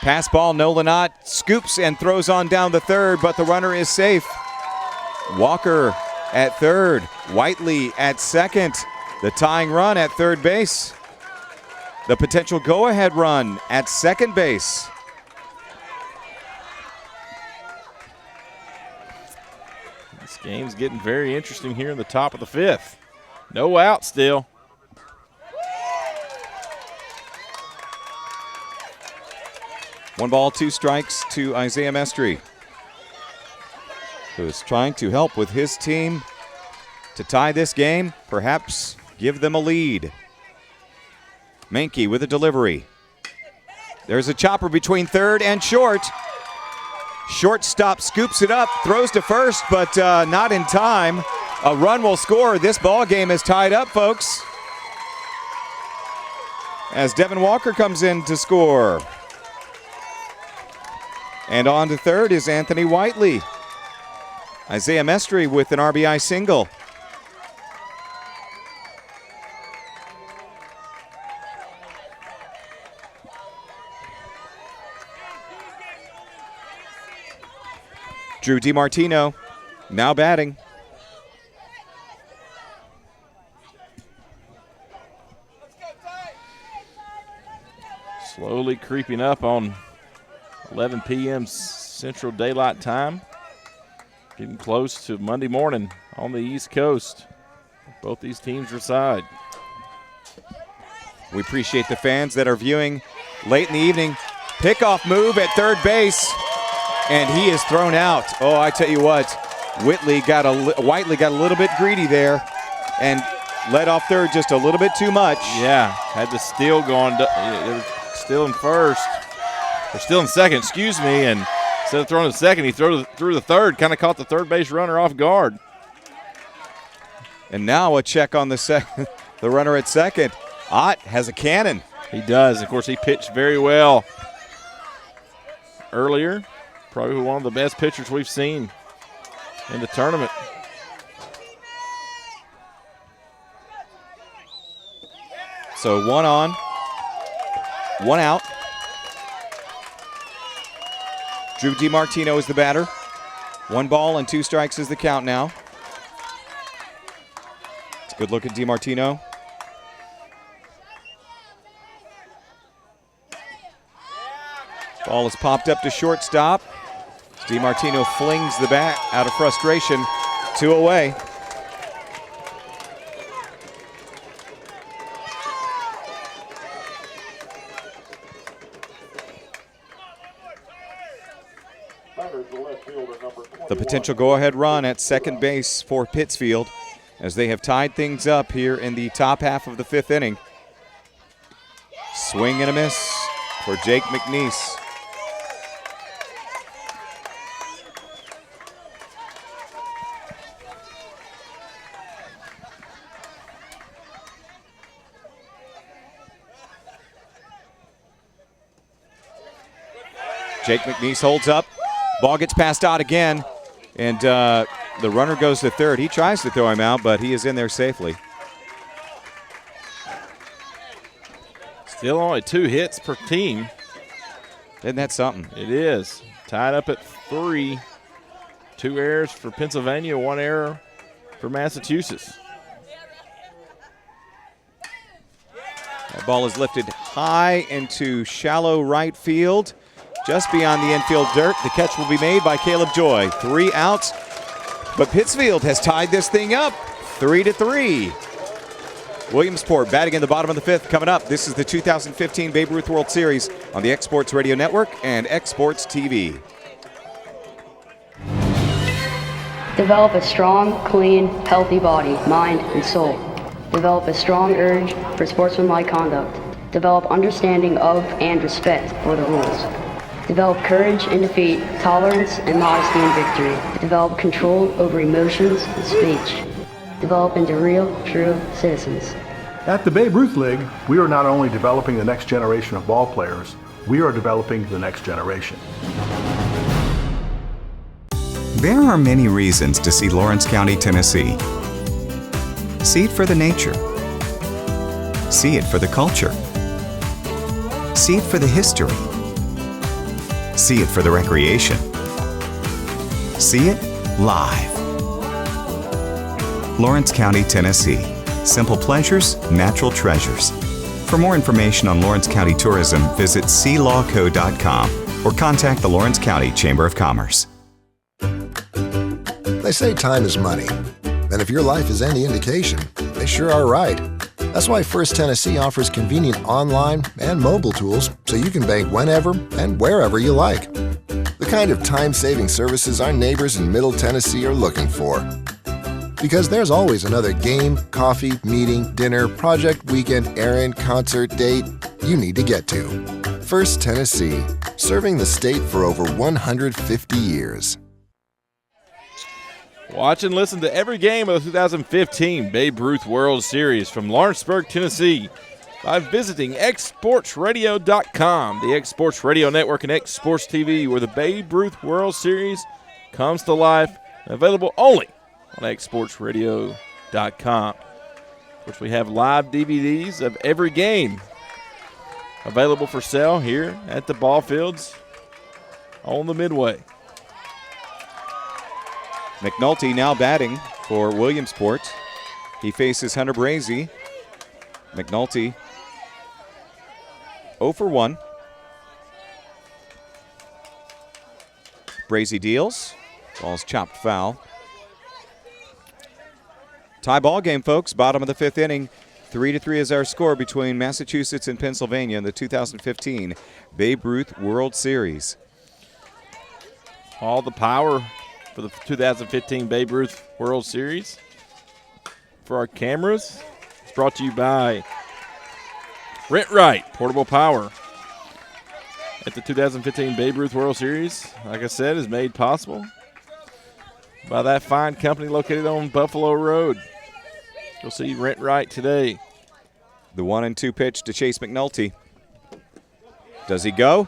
Pass ball, Nolan Ott scoops and throws on down the third, but the runner is safe. Walker at third, Whiteley at second. The tying run at third base. The potential go-ahead run at second base. This game's getting very interesting here in the top of the 5th. No out still. One ball, 2 strikes to Isaiah Mestry, who is trying to help with his team to tie this game, perhaps give them a lead. Mankey with a delivery. There's a chopper between third and short. Shortstop scoops it up, throws to first, but not in time. A run will score. This ball game is tied up, folks, as Devin Walker comes in to score. And on to third is Anthony Whiteley. Isaiah Mestry with an RBI single. Drew DiMartino now batting. Slowly creeping up on 11 p.m. Central Daylight Time. Getting close to Monday morning on the East Coast. Both these teams reside. We appreciate the fans that are viewing late in the evening. Pickoff move at third base, and he is thrown out. Oh, I tell you what, Whiteley got a little bit greedy there and led off third just a little bit too much. Yeah, had the steal going. They were still in first. They're still in second, excuse me, and instead of throwing to second, he threw the third, kind of caught the third base runner off guard. And now a check on the runner at second. Ott has a cannon. He does. Of course, he pitched very well earlier. Probably one of the best pitchers we've seen in the tournament. So 1 on, 1 out. Drew DiMartino is the batter. 1 ball and 2 strikes is the count now. It's a good look at DiMartino. Ball is popped up to shortstop. DiMartino flings the bat out of frustration. 2 away. The potential go-ahead run at second base for Pittsfield as they have tied things up here in the top half of the 5th inning. Swing and a miss for Jake McNeese. Jake McNeese holds up. Ball gets passed out again, and the runner goes to third. He tries to throw him out, but he is in there safely. Still only 2 hits per team. Isn't that something? It is. Tied up at 3. 2 errors for Pennsylvania, 1 error for Massachusetts. That ball is lifted high into shallow right field. Just beyond the infield dirt, the catch will be made by Caleb Joy. 3 outs, but Pittsfield has tied this thing up 3-3. Williamsport batting in the bottom of the 5th. Coming up, this is the 2015 Babe Ruth World Series on the Exports Radio Network and Exports TV. Develop a strong, clean, healthy body, mind, and soul. Develop a strong urge for sportsmanlike conduct. Develop understanding of and respect for the rules. Develop courage in defeat, tolerance and modesty in victory. Develop control over emotions and speech. Develop into real, true citizens. At the Babe Ruth League, we are not only developing the next generation of ball players, we are developing the next generation. There are many reasons to see Lawrence County, Tennessee. See it for the nature. See it for the culture. See it for the history. See it for the recreation. See it live. Lawrence County, Tennessee. Simple pleasures, natural treasures. For more information on Lawrence County tourism, visit sealawco.com or contact the Lawrence County Chamber of Commerce. They say time is money. And if your life is any indication, they sure are right. That's why First Tennessee offers convenient online and mobile tools so you can bank whenever and wherever you like. The kind of time-saving services our neighbors in Middle Tennessee are looking for. Because there's always another game, coffee, meeting, dinner, project, weekend, errand, concert, date you need to get to. First Tennessee, serving the state for over 150 years. Watch and listen to every game of the 2015 Babe Ruth World Series from Lawrenceburg, Tennessee by visiting exportsradio.com, the Exports Radio Network and Exports TV, where the Babe Ruth World Series comes to life, available only on exportsradio.com, which we have live DVDs of every game available for sale here at the ball fields on the Midway. McNulty now batting for Williamsport. He faces Hunter Brazy. McNulty 0 for 1. Brazy deals. Ball's chopped foul. Tie ball game, folks. Bottom of the 5th inning. 3-3 is our score between Massachusetts and Pennsylvania in the 2015 Babe Ruth World Series. All the power for the 2015 Babe Ruth World Series. For our cameras, it's brought to you by Rent Right Portable Power. At the 2015 Babe Ruth World Series, like I said, is made possible by that fine company located on Buffalo Road. You'll see Rent Wright today. The 1-2 pitch to Chase McNulty. Does he go?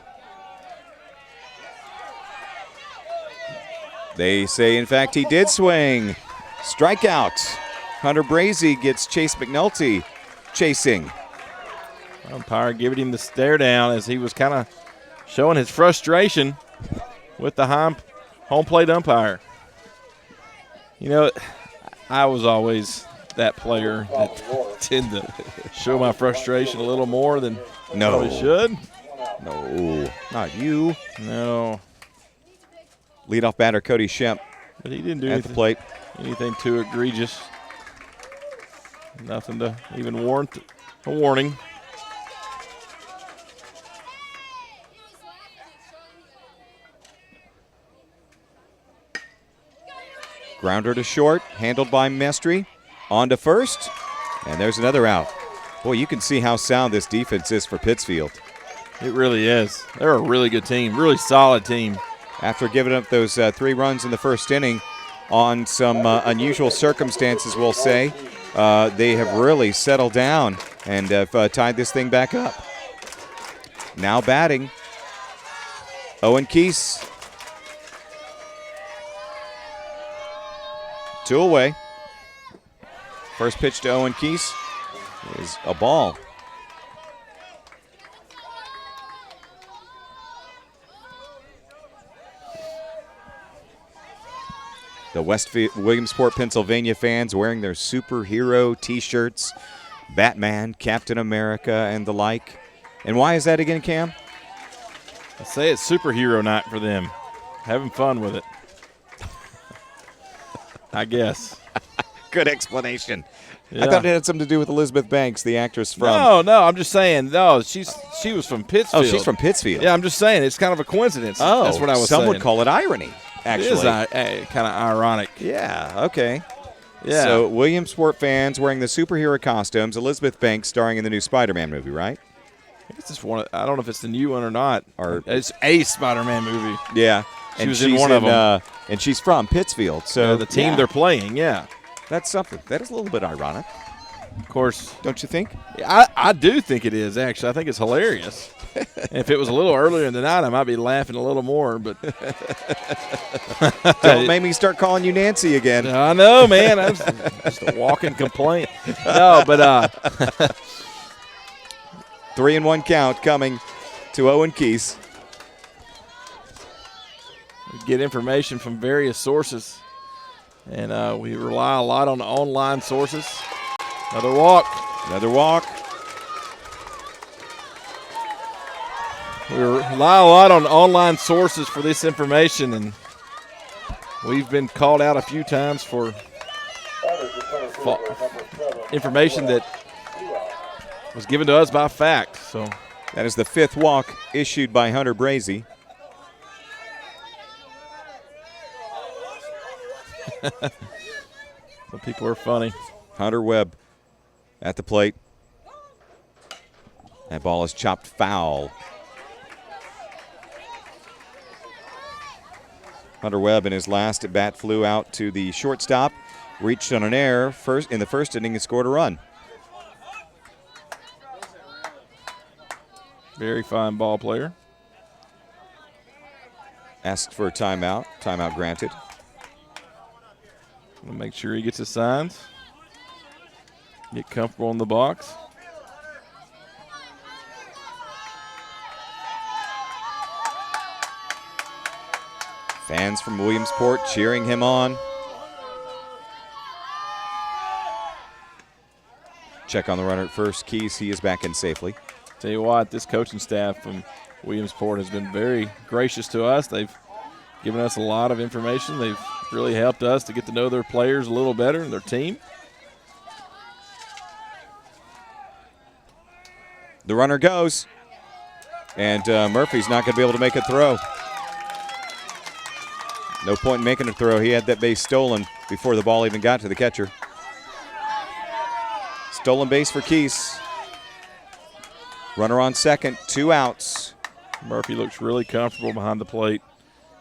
They say, in fact, he did swing. Strikeout. Hunter Brazy gets Chase McNulty chasing. Umpire giving him the stare down as he was kind of showing his frustration with the home plate umpire. You know, I was always that player that tend to show my frustration a little more than probably should. No, not you. No. Leadoff batter Cody Shemp. But he didn't do at the plate. Anything too egregious. Nothing to even warrant a warning. Grounder to short, handled by Mestry. On to first, and there's another out. Boy, you can see how sound this defense is for Pittsfield. It really is. They're a really good team, really solid team. After giving up those 3 runs in the first inning on some unusual circumstances, we'll say, they have really settled down and have tied this thing back up. Now batting, Owen Keese. 2 away. First pitch to Owen Keese is a ball. The Williamsport, Pennsylvania fans wearing their superhero T-shirts, Batman, Captain America, and the like. And why is that again, Cam? I say it's superhero night for them. Having fun with it. I guess. Good explanation. Yeah. I thought it had something to do with Elizabeth Banks, the actress from. No, I'm just saying. No, she was from Pittsfield. Oh, she's from Pittsfield. Yeah, I'm just saying it's kind of a coincidence. Oh, that's what I was saying. Some would call it irony. Actually, it is kind of ironic. Yeah. Okay. Yeah. So Williamsport fans wearing the superhero costumes. Elizabeth Banks starring in the new Spider-Man movie, right? It's just one. I don't know if it's the new one or not. Or it's a Spider-Man movie. Yeah. She was in one of them. And she's from Pittsfield. So the team they're playing, that's something. That is a little bit ironic. Of course. Don't you think? I do think it is, actually. I think it's hilarious. And if it was a little earlier in the night, I might be laughing a little more. But don't make me start calling you Nancy again. I know, man. I'm just a walking complaint. No, but 3-1 count coming to Owen Keese. We get information from various sources, and we rely a lot on online sources. Another walk. Another walk. We rely a lot on online sources for this information, and we've been called out a few times for information that was given to us by fact. So that is the 5th walk issued by Hunter Brazy. Some people are funny. Hunter Webb at the plate. That ball is chopped foul. Hunter Webb in his last at bat flew out to the shortstop, reached on an error in the first inning and scored a run. Very fine ball player. Asked for a timeout. Timeout granted. We'll make sure he gets his signs. Get comfortable in the box. Fans from Williamsport cheering him on. Check on the runner at first. Keese, he is back in safely. Tell you what, this coaching staff from Williamsport has been very gracious to us. They've given us a lot of information. They've really helped us to get to know their players a little better and their team. The runner goes, and Murphy's not going to be able to make a throw. No point in making a throw. He had that base stolen before the ball even got to the catcher. Stolen base for Keese. Runner on second, 2 outs. Murphy looks really comfortable behind the plate.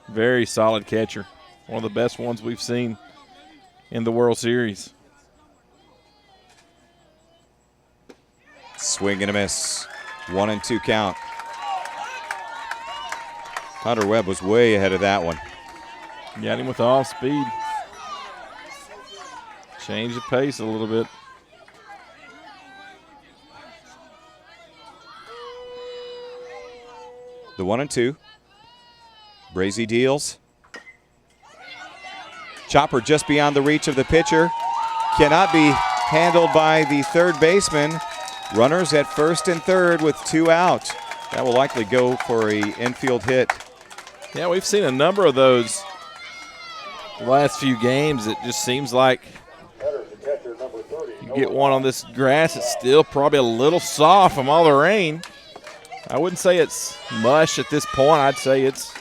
Very solid catcher. One of the best ones we've seen in the World Series. Swing and a miss. 1-2 count. Hunter Webb was way ahead of that one. Got him with off speed. Change the pace a little bit. The 1-2. Brazy deals. Chopper just beyond the reach of the pitcher. Cannot be handled by the third baseman. Runners at first and third with 2 out. That will likely go for an infield hit. Yeah, we've seen a number of those the last few games. It just seems like you get one on this grass, it's still probably a little soft from all the rain. I wouldn't say it's mush at this point. I'd say it's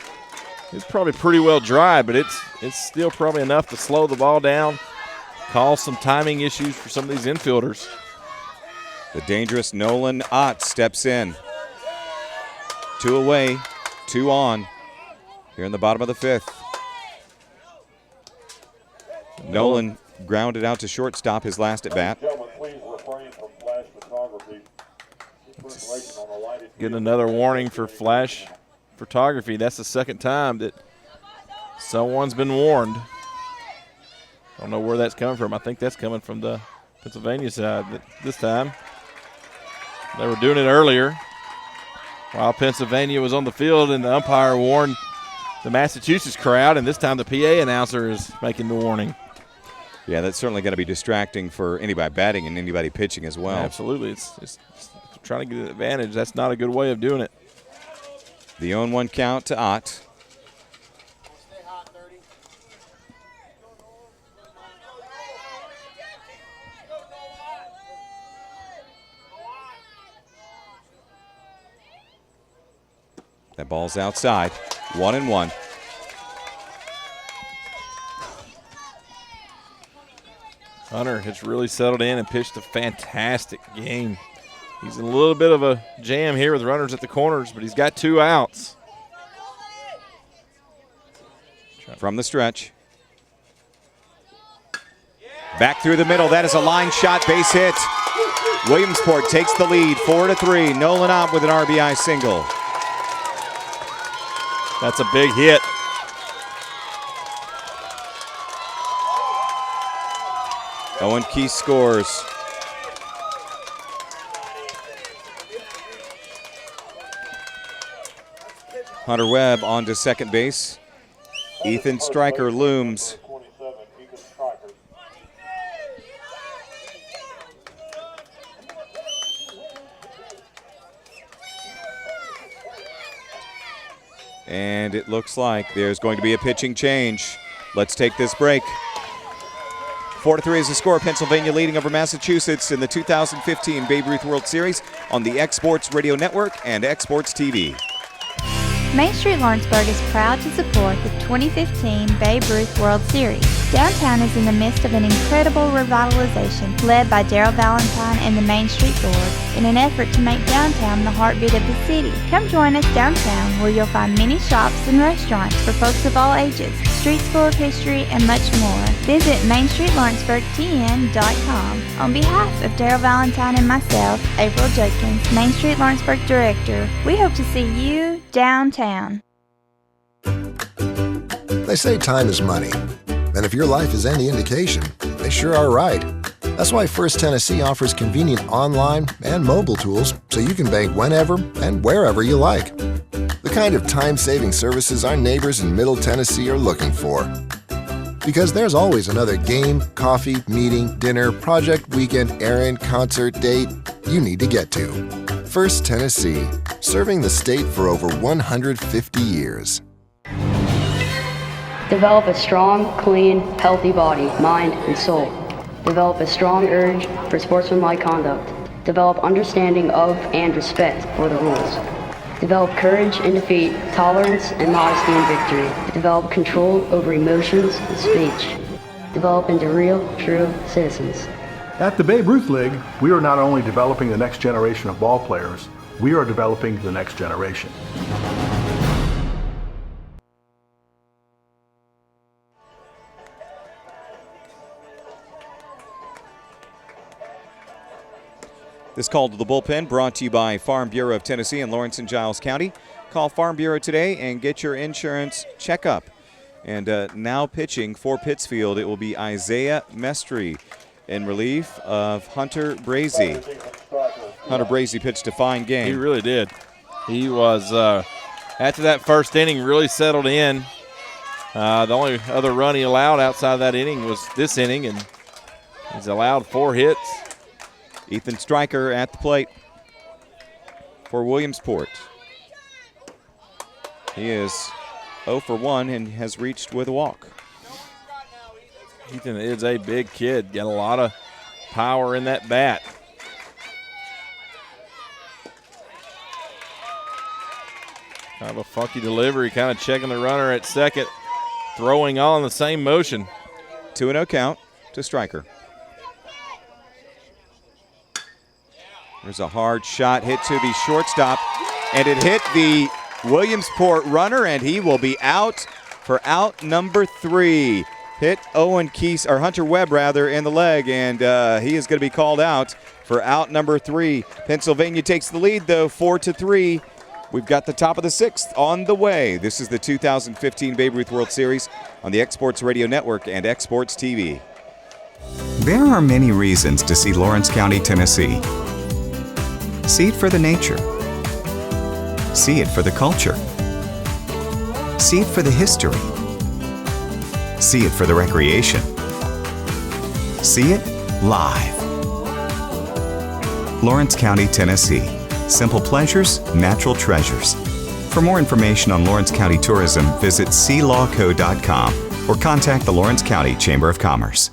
probably pretty well dry, but it's still probably enough to slow the ball down, cause some timing issues for some of these infielders. The dangerous Nolan Ott steps in. 2 away, 2 on here in the bottom of the 5th. Nolan grounded out to shortstop his last at bat. Getting another warning for flash photography. That's the second time that someone's been warned. I don't know where that's coming from. I think that's coming from the Pennsylvania side this time. They were doing it earlier while Pennsylvania was on the field, and the umpire warned the Massachusetts crowd, and this time the PA announcer is making the warning. Yeah, that's certainly going to be distracting for anybody batting and anybody pitching as well. Absolutely. It's trying to get an advantage. That's not a good way of doing it. The 0-1 count to Ott. That ball's outside. 1-1. Hunter has really settled in and pitched a fantastic game. He's in a little bit of a jam here with runners at the corners, but he's got 2 outs. From the stretch. Back through the middle. That is a line shot, base hit. Williamsport takes the lead, 4-3. Nolan Ott with an RBI single. That's a big hit. Owen Key scores. Hunter Webb on to second base. Ethan Stryker looms. And it looks like there's going to be a pitching change. Let's take this break. 4-3 is the score. Pennsylvania leading over Massachusetts in the 2015 Babe Ruth World Series on the X-Sports Radio Network and X-Sports TV. Main Street Lawrenceburg is proud to support the 2015 Babe Ruth World Series. Downtown is in the midst of an incredible revitalization led by Daryl Valentine and the Main Street Board in an effort to make downtown the heartbeat of the city. Come join us downtown where you'll find many shops and restaurants for folks of all ages, streets full of history, and much more. Visit MainStreetLawrenceburgTN.com. On behalf of Daryl Valentine and myself, April Judkins, Main Street Lawrenceburg Director, we hope to see you downtown. They say time is money. And if your life is any indication, they sure are right. That's why First Tennessee offers convenient online and mobile tools so you can bank whenever and wherever you like. The kind of time-saving services our neighbors in Middle Tennessee are looking for. Because there's always another game, coffee, meeting, dinner, project, weekend, errand, concert, date you need to get to. First Tennessee, serving the state for over 150 years. Develop a strong, clean, healthy body, mind, and soul. Develop a strong urge for sportsmanlike conduct. Develop understanding of and respect for the rules. Develop courage in defeat, tolerance and modesty in victory. Develop control over emotions and speech. Develop into real, true citizens. At the Babe Ruth League, we are not only developing the next generation of ball players, we are developing the next generation. This call to the bullpen brought to you by Farm Bureau of Tennessee in Lawrence and Giles County. Call Farm Bureau today and get your insurance checkup. And now pitching for Pittsfield, it will be Isaiah Mestry in relief of Hunter Brazy. Hunter Brazy pitched a fine game. He really did. He was, after that first inning, really settled in. The only other run he allowed outside of that inning was this inning, and he's allowed 4 hits. Ethan Stryker at the plate for Williamsport. He is 0 for 1 and has reached with a walk. Ethan is a big kid. Got a lot of power in that bat. Kind of a funky delivery, kind of checking the runner at second, throwing all in the same motion. 2-0 count to Stryker. There's a hard shot hit to the shortstop, and it hit the Williamsport runner, and he will be out for out number 3. Hit Hunter Webb in the leg, and he is going to be called out for out number 3. Pennsylvania takes the lead, though, 4-3. We've got the top of the 6th on the way. This is the 2015 Babe Ruth World Series on the Exports Radio Network and Exports TV. There are many reasons to see Lawrence County, Tennessee. See it for the nature. See it for the culture. See it for the history. See it for the recreation. See it live. Lawrence County, Tennessee. Simple pleasures, natural treasures. For more information on Lawrence County tourism, visit sealawco.com or contact the Lawrence County Chamber of Commerce.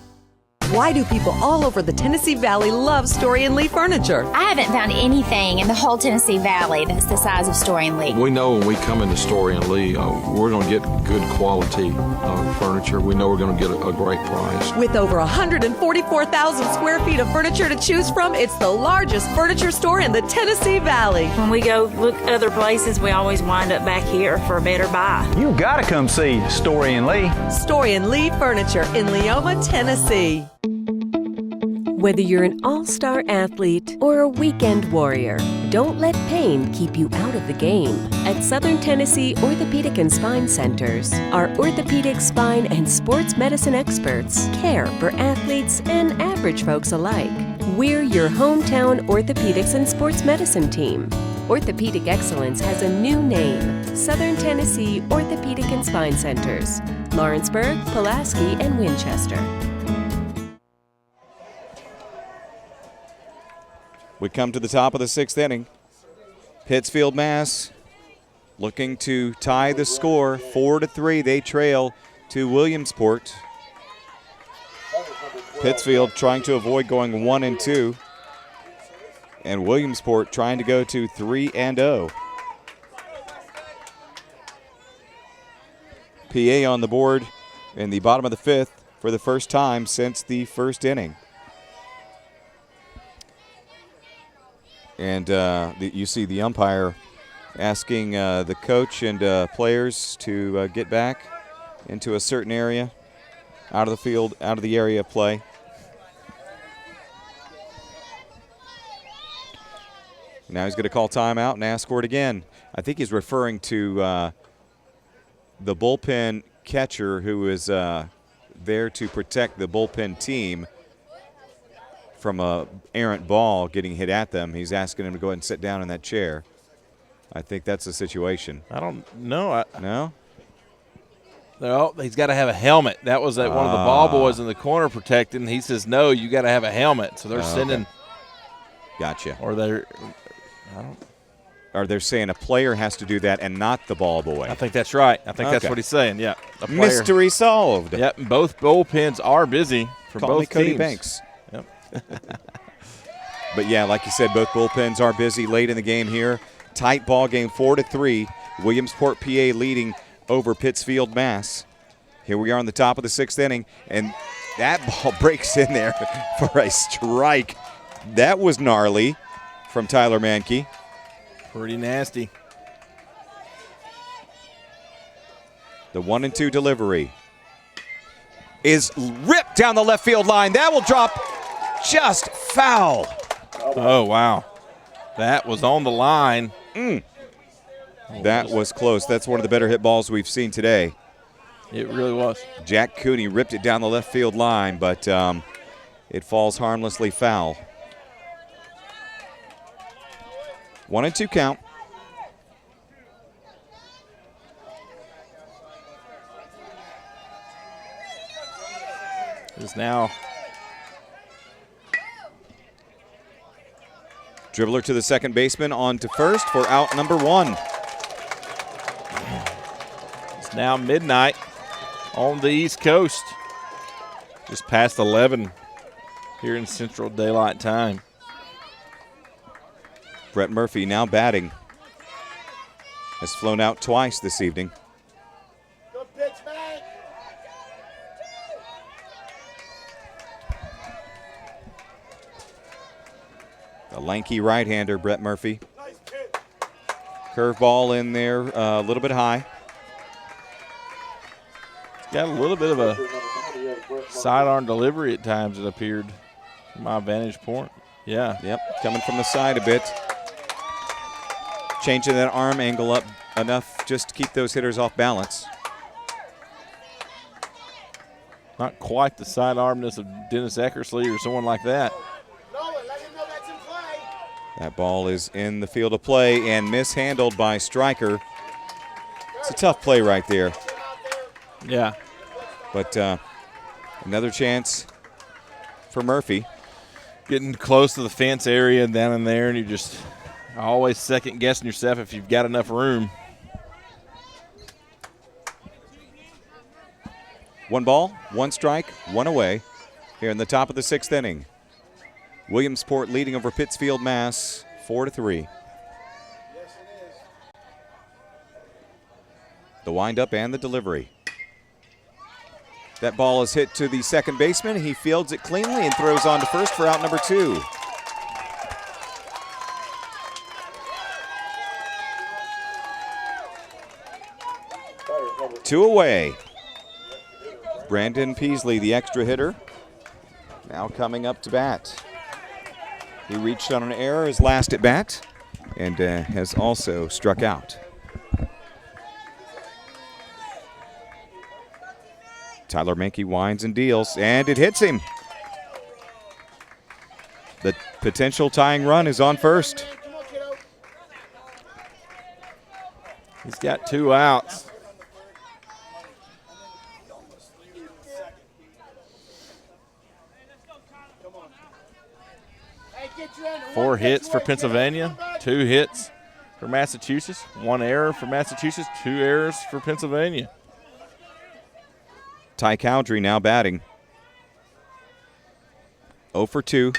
Why do people all over the Tennessee Valley love Story & Lee furniture? I haven't found anything in the whole Tennessee Valley that's the size of Story & Lee. We know when we come into Story & Lee, we're going to get good quality furniture. We know we're going to get a great price. With over 144,000 square feet of furniture to choose from, it's the largest furniture store in the Tennessee Valley. When we go look other places, we always wind up back here for a better buy. You gotta come see Story & Lee. Story & Lee Furniture in Leoma, Tennessee. Whether you're an all-star athlete or a weekend warrior, don't let pain keep you out of the game. At Southern Tennessee Orthopedic and Spine Centers, our orthopedic, spine, and sports medicine experts care for athletes and average folks alike. We're your hometown orthopedics and sports medicine team. Orthopedic excellence has a new name, Southern Tennessee Orthopedic and Spine Centers, Lawrenceburg, Pulaski, and Winchester. We come to the top of the 6th inning. Pittsfield, Mass, looking to tie the score. 4-3, they trail to Williamsport. Pittsfield trying to avoid going 1-2. And Williamsport trying to go to 3-0. PA on the board in the bottom of the 5th for the first time since the first inning. And you see the umpire asking the coach and players to get back into a certain area, out of the field, out of the area of play. Now he's going to call timeout and ask for it again. I think he's referring to the bullpen catcher who is there to protect the bullpen team from a errant ball getting hit at them. He's asking him to go ahead and sit down in that chair. I think that's the situation. I don't know. No? No, he's got to have a helmet. That was one of the ball boys in the corner protecting. He says, no, you got to have a helmet. So they're sending. Okay. Gotcha. Or they're saying a player has to do that and not the ball boy. I think that's right. I think that's what he's saying. Yeah. Mystery solved. Yep. Both bullpens are busy for Call both me Cody teams. Banks. Yep. But yeah, like you said, both bullpens are busy late in the game here. Tight ball game, 4-3. Williamsport, PA leading over Pittsfield, Mass. Here we are on the top of the 6th inning, and that ball breaks in there for a strike. That was gnarly from Tyler Mankey. Pretty nasty. The 1-2 delivery is ripped down the left field line. That will drop just foul. Oh, wow. That was on the line. That was close. That's one of the better hit balls we've seen today. It really was. Jack Cooney ripped it down the left field line, but it falls harmlessly foul. 1-2 count. Is now dribbler to the second baseman, on to first for out number 1. It's now midnight on the East Coast. Just past 11 here in Central Daylight Time. Brett Murphy now batting. Has flown out twice this evening. The lanky right-hander, Brett Murphy. Curveball in there, a little bit high. It's got a little bit of a sidearm delivery at times, it appeared, from my vantage point. Yeah. Yep, coming from the side a bit. Changing that arm angle up enough just to keep those hitters off balance. Not quite the sidearmness of Dennis Eckersley or someone like that. That ball is in the field of play and mishandled by Stryker. It's a tough play right there. Yeah. But another chance for Murphy. Getting close to the fence area down in there, and you just always second guessing yourself if you've got enough room. 1 ball, 1 strike, 1 away here in the top of the 6th inning. Williamsport leading over Pittsfield, Mass, 4-3. The windup and the delivery. That ball is hit to the second baseman. He fields it cleanly and throws on to first for out number 2. Two away. Brandon Peasley, the extra hitter, now coming up to bat. He reached on an error his last at bat and has also struck out. Tyler Mankey winds and deals, and it hits him. The potential tying run is on first. He's got 2 outs. Four hits for Pennsylvania, 2 hits for Massachusetts, 1 error for Massachusetts, 2 errors for Pennsylvania. Ty Cowdrey now batting. 0 for 2.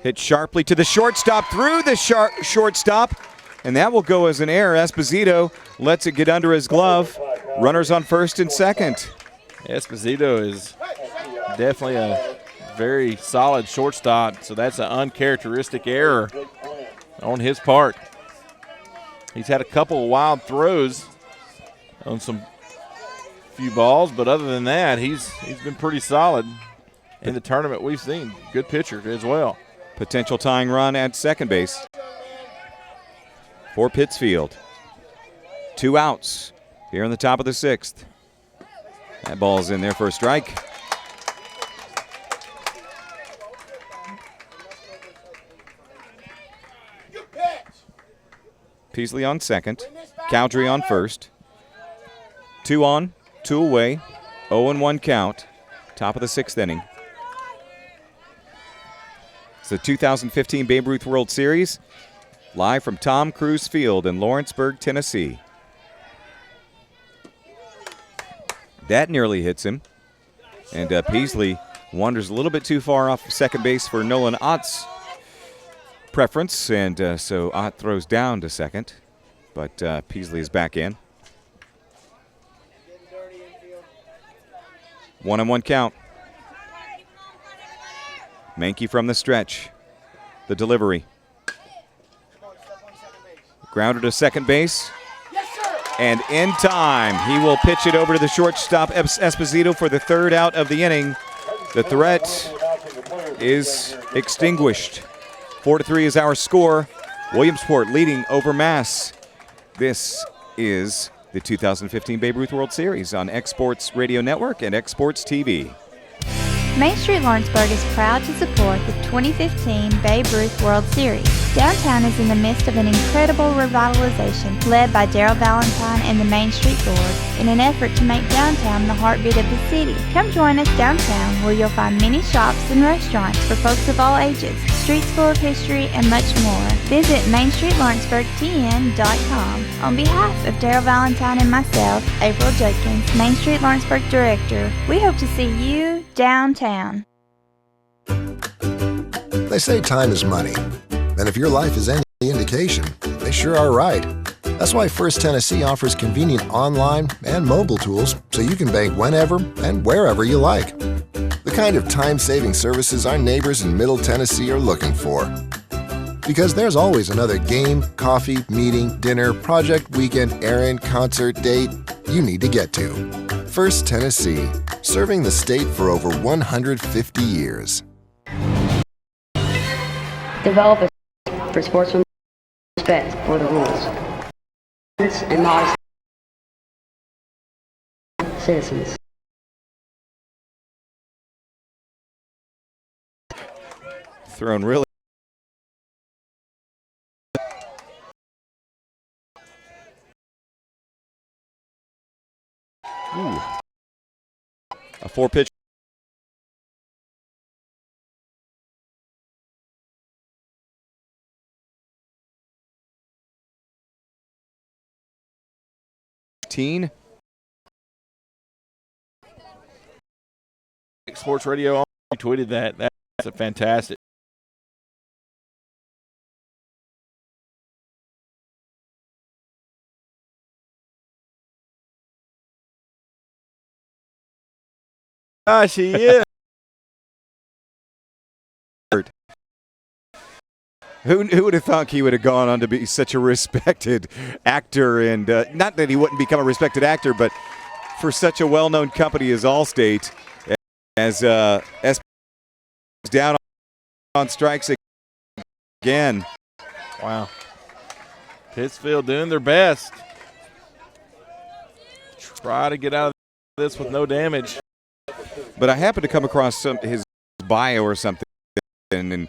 Hit sharply to the shortstop, through the shortstop, and that will go as an error. Esposito lets it get under his glove. Runners on first and second. Esposito is definitely a very solid shortstop, so that's an uncharacteristic error on his part. He's had a couple of wild throws on some few balls, but other than that, he's been pretty solid in the tournament we've seen. Good pitcher as well. Potential tying run at second base for Pittsfield. 2 outs here in the top of the 6th. That ball's in there for a strike. Peasley on second, Cowdrey on first. 2 on, 2 away, 0-1 count, top of the 6th inning. It's the 2015 Babe Ruth World Series, live from Tom Cruise Field in Lawrenceburg, Tennessee. That nearly hits him, and Peasley wanders a little bit too far off second base for Nolan Ott's preference, and so Ott throws down to second, but Peasley is back in. 1-1 count. Mankey from the stretch. The delivery. Grounded to second base. And in time, he will pitch it over to the shortstop, Esposito, for the 3rd out of the inning. The threat is extinguished. 4-3 is our score. Williamsport leading over Mass. This is the 2015 Babe Ruth World Series on X-Sports Radio Network and X-Sports TV. Main Street Lawrenceburg is proud to support the 2015 Babe Ruth World Series. Downtown is in the midst of an incredible revitalization led by Daryl Valentine and the Main Street Board in an effort to make downtown the heartbeat of the city. Come join us downtown where you'll find many shops and restaurants for folks of all ages, streets full of history, and much more. Visit MainStreetLawrenceburgTN.com. On behalf of Daryl Valentine and myself, April Judkins, Main Street Lawrenceburg Director, we hope to see you downtown. They say time is money. And if your life is any indication, they sure are right. That's why First Tennessee offers convenient online and mobile tools so you can bank whenever and wherever you like. The kind of time-saving services our neighbors in Middle Tennessee are looking for. Because there's always another game, coffee, meeting, dinner, project, weekend, errand, concert, date you need to get to. First Tennessee, serving the state for over 150 years. Develop a for sportsman respect for the rules and modest citizens. Thrown really. Ooh. A 4-pitch. Sports Radio tweeted that. That's a fantastic. Gosh, he is. Who would have thought he would have gone on to be such a respected actor, and not that he wouldn't become a respected actor, but for such a well-known company as Allstate, as down on strikes again. Wow. Pittsfield doing their best. Try to get out of this with no damage. But I happened to come across his bio or something, and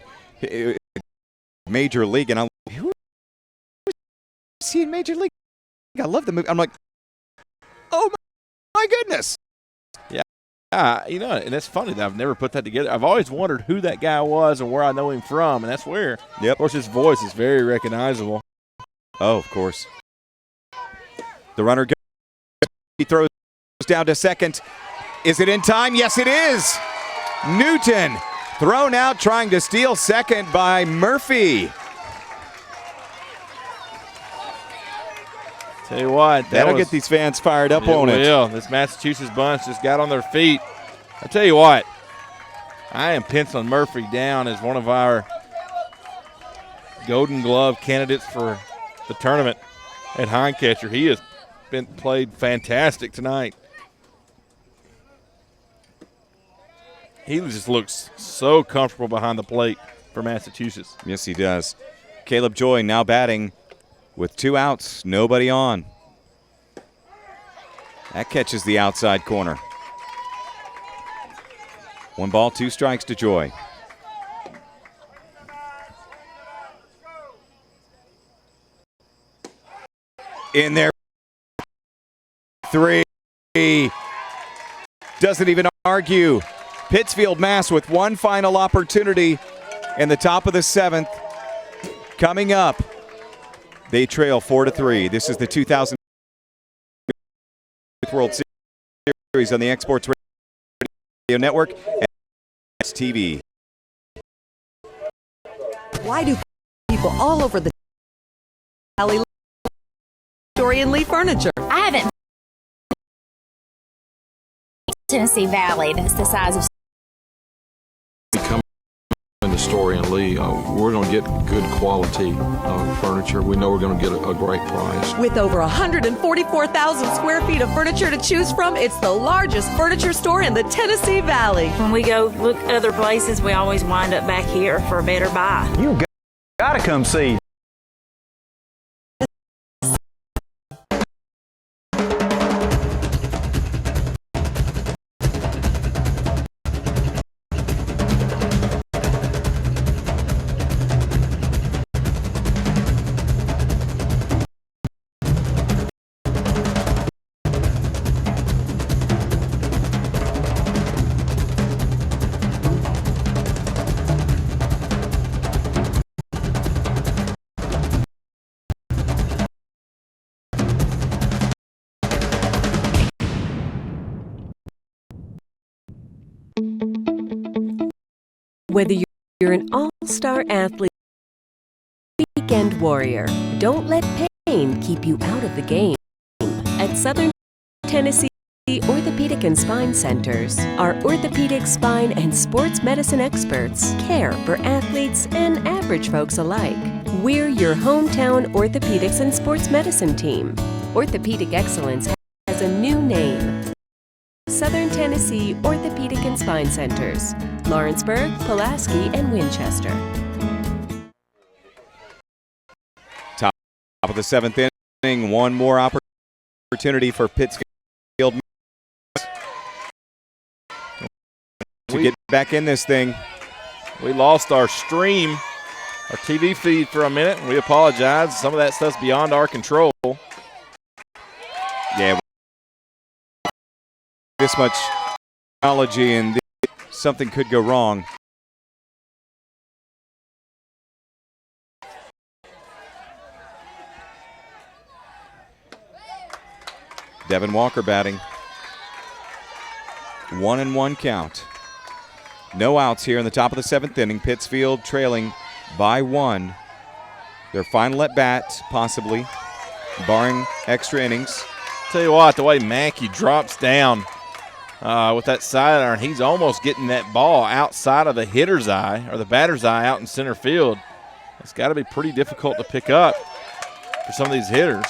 Major League, and I'm like, who is he in Major League? I love the movie. I'm like, oh my goodness. Yeah. And it's funny that I've never put that together. I've always wondered who that guy was and where I know him from, and that's where. Yep. Of course, his voice is very recognizable. Oh, of course. The runner goes. He throws down to second. Is it in time? Yes, it is. Newton thrown out, trying to steal second by Murphy. Tell you what, that'll get these fans fired up on it. Will. This Massachusetts bunch just got on their feet. I tell you what, I am penciling Murphy down as one of our Golden Glove candidates for the tournament at Hindcatcher. He has played fantastic tonight. He just looks so comfortable behind the plate for Massachusetts. Yes, he does. Caleb Joy now batting with 2 outs, nobody on. That catches the outside corner. 1 ball, 2 strikes to Joy. In there, 3. Doesn't even argue. Pittsfield, Mass with one final opportunity in the top of the 7th. Coming up, they trail 4-3. This is the 2000 World Series on the X-Sports Radio Network and TV. Why do people all over the valley Dorian Lee furniture? I haven't. Tennessee Valley, that's the size of. In the story in Lee, we're going to get good quality furniture. We know we're going to get a great price. With over 144,000 square feet of furniture to choose from, it's the largest furniture store in the Tennessee Valley. When we go look other places, we always wind up back here for a better buy. You Gotta come see. Whether you're an all-star athlete or weekend warrior, don't let pain keep you out of the game. At Southern Tennessee Orthopedic and Spine Centers, our orthopedic, spine, and sports medicine experts care for athletes and average folks alike. We're your hometown orthopedics and sports medicine team. Orthopedic excellence has a new name. Southern Tennessee Orthopedic and Spine Centers, Lawrenceburg, Pulaski, and Winchester. Top of the 7th inning, one more opportunity for Pittsfield to get back in this thing. We lost our stream, our TV feed for a minute, and we apologize. Some of that stuff's beyond our control. Yeah. This much technology and something could go wrong. Devin Walker batting. 1-1 count. No outs here in the top of the 7th inning. Pittsfield trailing by 1. Their final at bat, possibly, barring extra innings. Tell you what, the way Mackey drops down with that sidearm, he's almost getting that ball outside of the hitter's eye or the batter's eye out in center field. It's got to be pretty difficult to pick up for some of these hitters.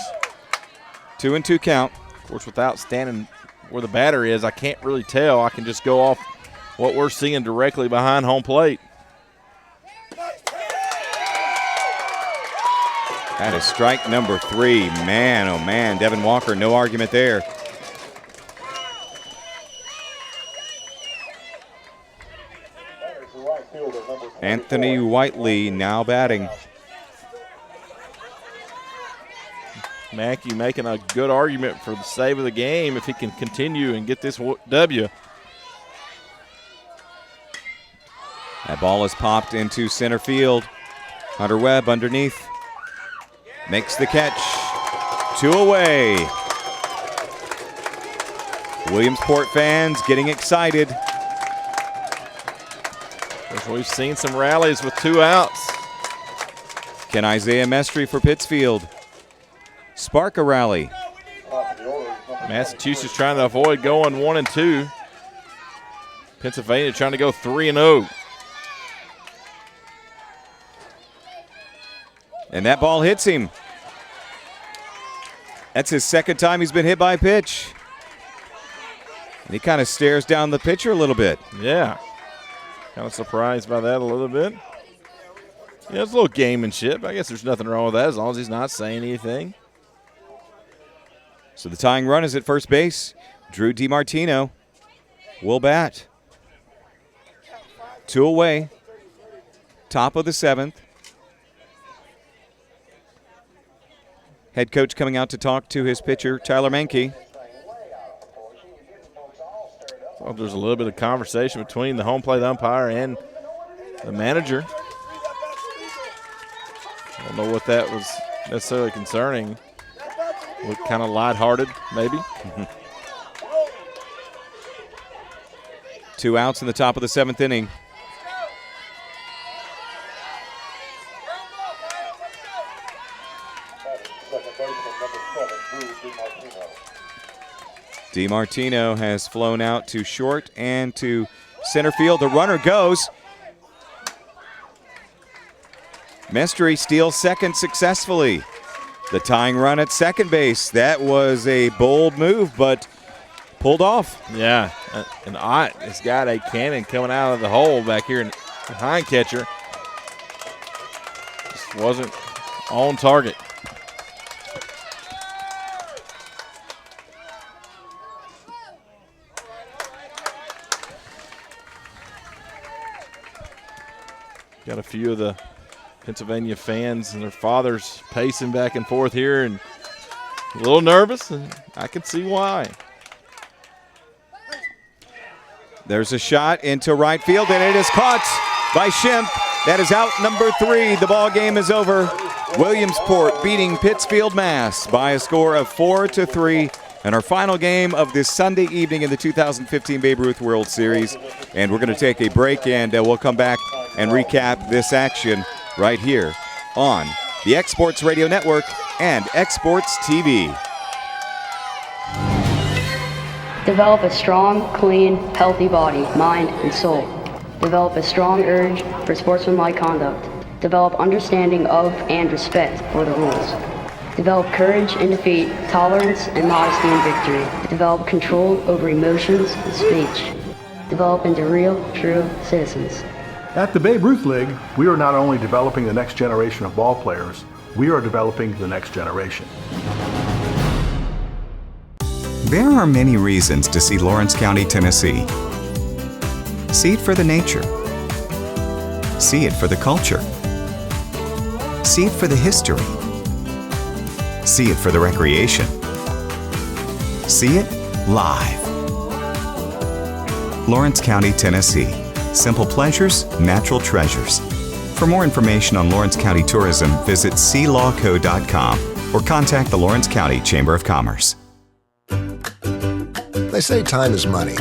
2-2 count. Of course, without standing where the batter is, I can't really tell. I can just go off what we're seeing directly behind home plate. That is strike number 3. Man, oh man, Devin Walker, no argument there. Anthony Whiteley now batting. Mackey making a good argument for the save of the game if he can continue and get this W. That ball is popped into center field. Hunter Webb underneath. Makes the catch. 2 away. Williamsport fans getting excited. We've seen some rallies with 2 outs. Can Isaiah Mestry for Pittsfield spark a rally? Massachusetts trying to avoid going 1-2. Pennsylvania trying to go 3-0. And that ball hits him. That's his 2nd time he's been hit by a pitch. And he kind of stares down the pitcher a little bit. Yeah. Kind of surprised by that a little bit. Yeah, it's a little gamemanship. I guess there's nothing wrong with that as long as he's not saying anything. So the tying run is at first base. Drew DiMartino will bat. 2 away. Top of the 7th. Head coach coming out to talk to his pitcher, Tyler Menke. Well, there's a little bit of conversation between the home plate umpire and the manager. I don't know what that was necessarily concerning. Looked kind of lighthearted, maybe. 2 outs in the top of the 7th inning. DiMartino has flown out to short and to center field. The runner goes. Mestry steals second successfully. The tying run at second base. That was a bold move, but pulled off. Yeah, and Ott has got a cannon coming out of the hole back here behind catcher. Just wasn't on target. Got a few of the Pennsylvania fans and their fathers pacing back and forth here and a little nervous, and I can see why. There's a shot into right field, and it is caught by Schimpf. That is out number 3. The ball game is over. Williamsport beating Pittsfield, Mass by a score of 4-3 in our final game of this Sunday evening in the 2015 Babe Ruth World Series. And we're going to take a break, and we'll come back and recap this action right here on the X-Sports Radio Network and X-Sports TV. Develop a strong, clean, healthy body, mind, and soul. Develop a strong urge for sportsmanlike conduct. Develop understanding of and respect for the rules. Develop courage in defeat, tolerance and modesty in victory. Develop control over emotions and speech. Develop into real, true citizens. At the Babe Ruth League, we are not only developing the next generation of ball players, we are developing the next generation. There are many reasons to see Lawrence County, Tennessee. See it for the nature. See it for the culture. See it for the history. See it for the recreation. See it live. Lawrence County, Tennessee. Simple pleasures, natural treasures. For more information on Lawrence County tourism, visit sealawco.com or contact the Lawrence County Chamber of Commerce. They say time is money.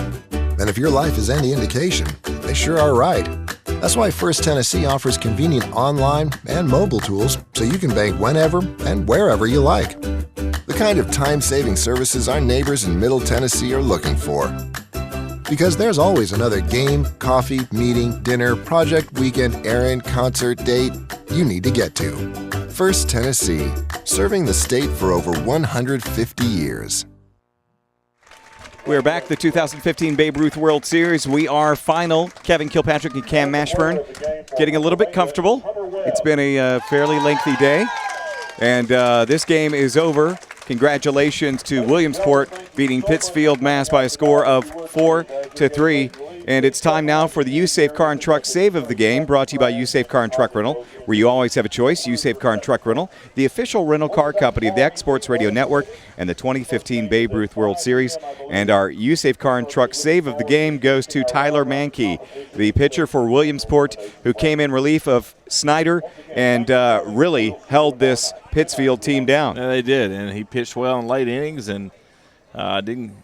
And if your life is any indication, they sure are right. That's why First Tennessee offers convenient online and mobile tools so you can bank whenever and wherever you like. The kind of time-saving services our neighbors in Middle Tennessee are looking for. Because there's always another game, coffee, meeting, dinner, project, weekend, errand, concert, date you need to get to. First Tennessee, serving the state for over 150 years. We're back, the 2015 Babe Ruth World Series. We are final. Kevin Kilpatrick and Cam Mashburn getting a little bit comfortable. It's been a fairly lengthy day, and this game is over. Congratulations to Williamsport beating Pittsfield, Mass by a score of 4-3. And it's time now for the USafe Car and Truck Save of the Game, brought to you by USafe Car and Truck Rental, where you always have a choice. USafe Car and Truck Rental, the official rental car company of the X-Sports Radio Network and the 2015 Babe Ruth World Series. And our USafe Car and Truck Save of the Game goes to Tyler Mankey, the pitcher for Williamsport, who came in relief of Snyder and really held this Pittsfield team down. Yeah, they did, and he pitched well in late innings and didn't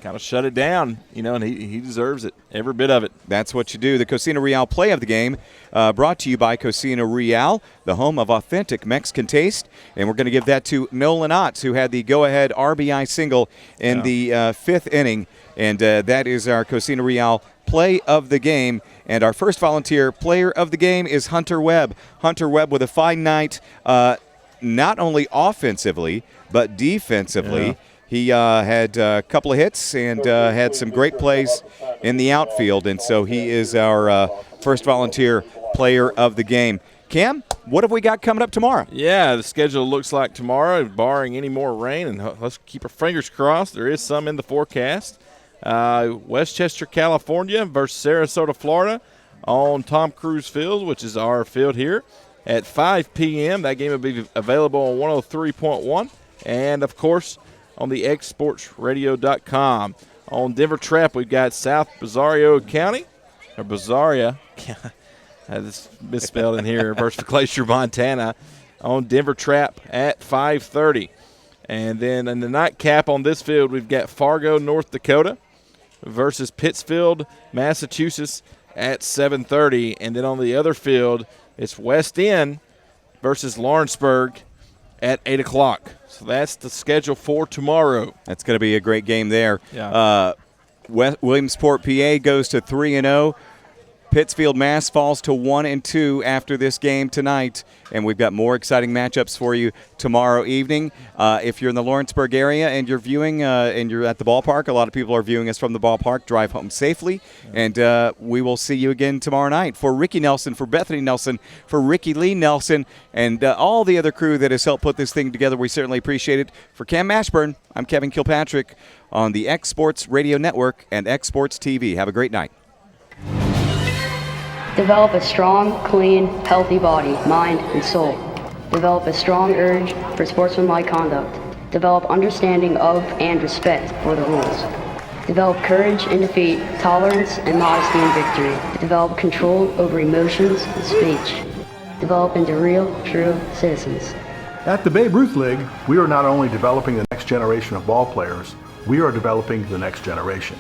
kind of shut it down, and he deserves it, every bit of it. That's what you do. The Cocina Real play of the game brought to you by Cocina Real, the home of authentic Mexican taste. And we're going to give that to Nolan Otts, who had the go-ahead RBI single in the fifth inning. And that is our Cocina Real play of the game. And our first volunteer player of the game is Hunter Webb. Hunter Webb with a fine night, not only offensively, but defensively. Yeah. He had a couple of hits and had some great plays in the outfield, and so he is our first volunteer player of the game. Cam, what have we got coming up tomorrow? Yeah, the schedule looks like tomorrow, barring any more rain, and let's keep our fingers crossed. There is some in the forecast. Westchester, California versus Sarasota, Florida on Tom Cruise Field, which is our field here, at 5 p.m. That game will be available on 103.1, and, of course, on the xsportsradio.com. On Denver Trap, we've got South Brazos County, or Bazaria. This misspelled in here, versus Glacier, Montana, on Denver Trap at 5:30. And then in the nightcap on this field, we've got Fargo, North Dakota versus Pittsfield, Massachusetts at 7:30. And then on the other field, it's West End versus Lawrenceburg at 8 o'clock. So that's the schedule for tomorrow. That's going to be a great game there. Yeah. Williamsport, PA goes to 3-0. Pittsfield, Mass falls to 1-2 after this game tonight, and we've got more exciting matchups for you tomorrow evening. If you're in the Lawrenceburg area and you're viewing and you're at the ballpark, a lot of people are viewing us from the ballpark. Drive home safely, and we will see you again tomorrow night. For Ricky Nelson, for Bethany Nelson, for Ricky Lee Nelson, and all the other crew that has helped put this thing together, we certainly appreciate it. For Cam Mashburn, I'm Kevin Kilpatrick on the X Sports Radio Network and X Sports TV. Have a great night. Develop a strong, clean, healthy body, mind, and soul. Develop a strong urge for sportsmanlike conduct. Develop understanding of and respect for the rules. Develop courage in defeat, tolerance and modesty in victory. Develop control over emotions and speech. Develop into real, true citizens. At the Babe Ruth League, we are not only developing the next generation of ball players, we are developing the next generation.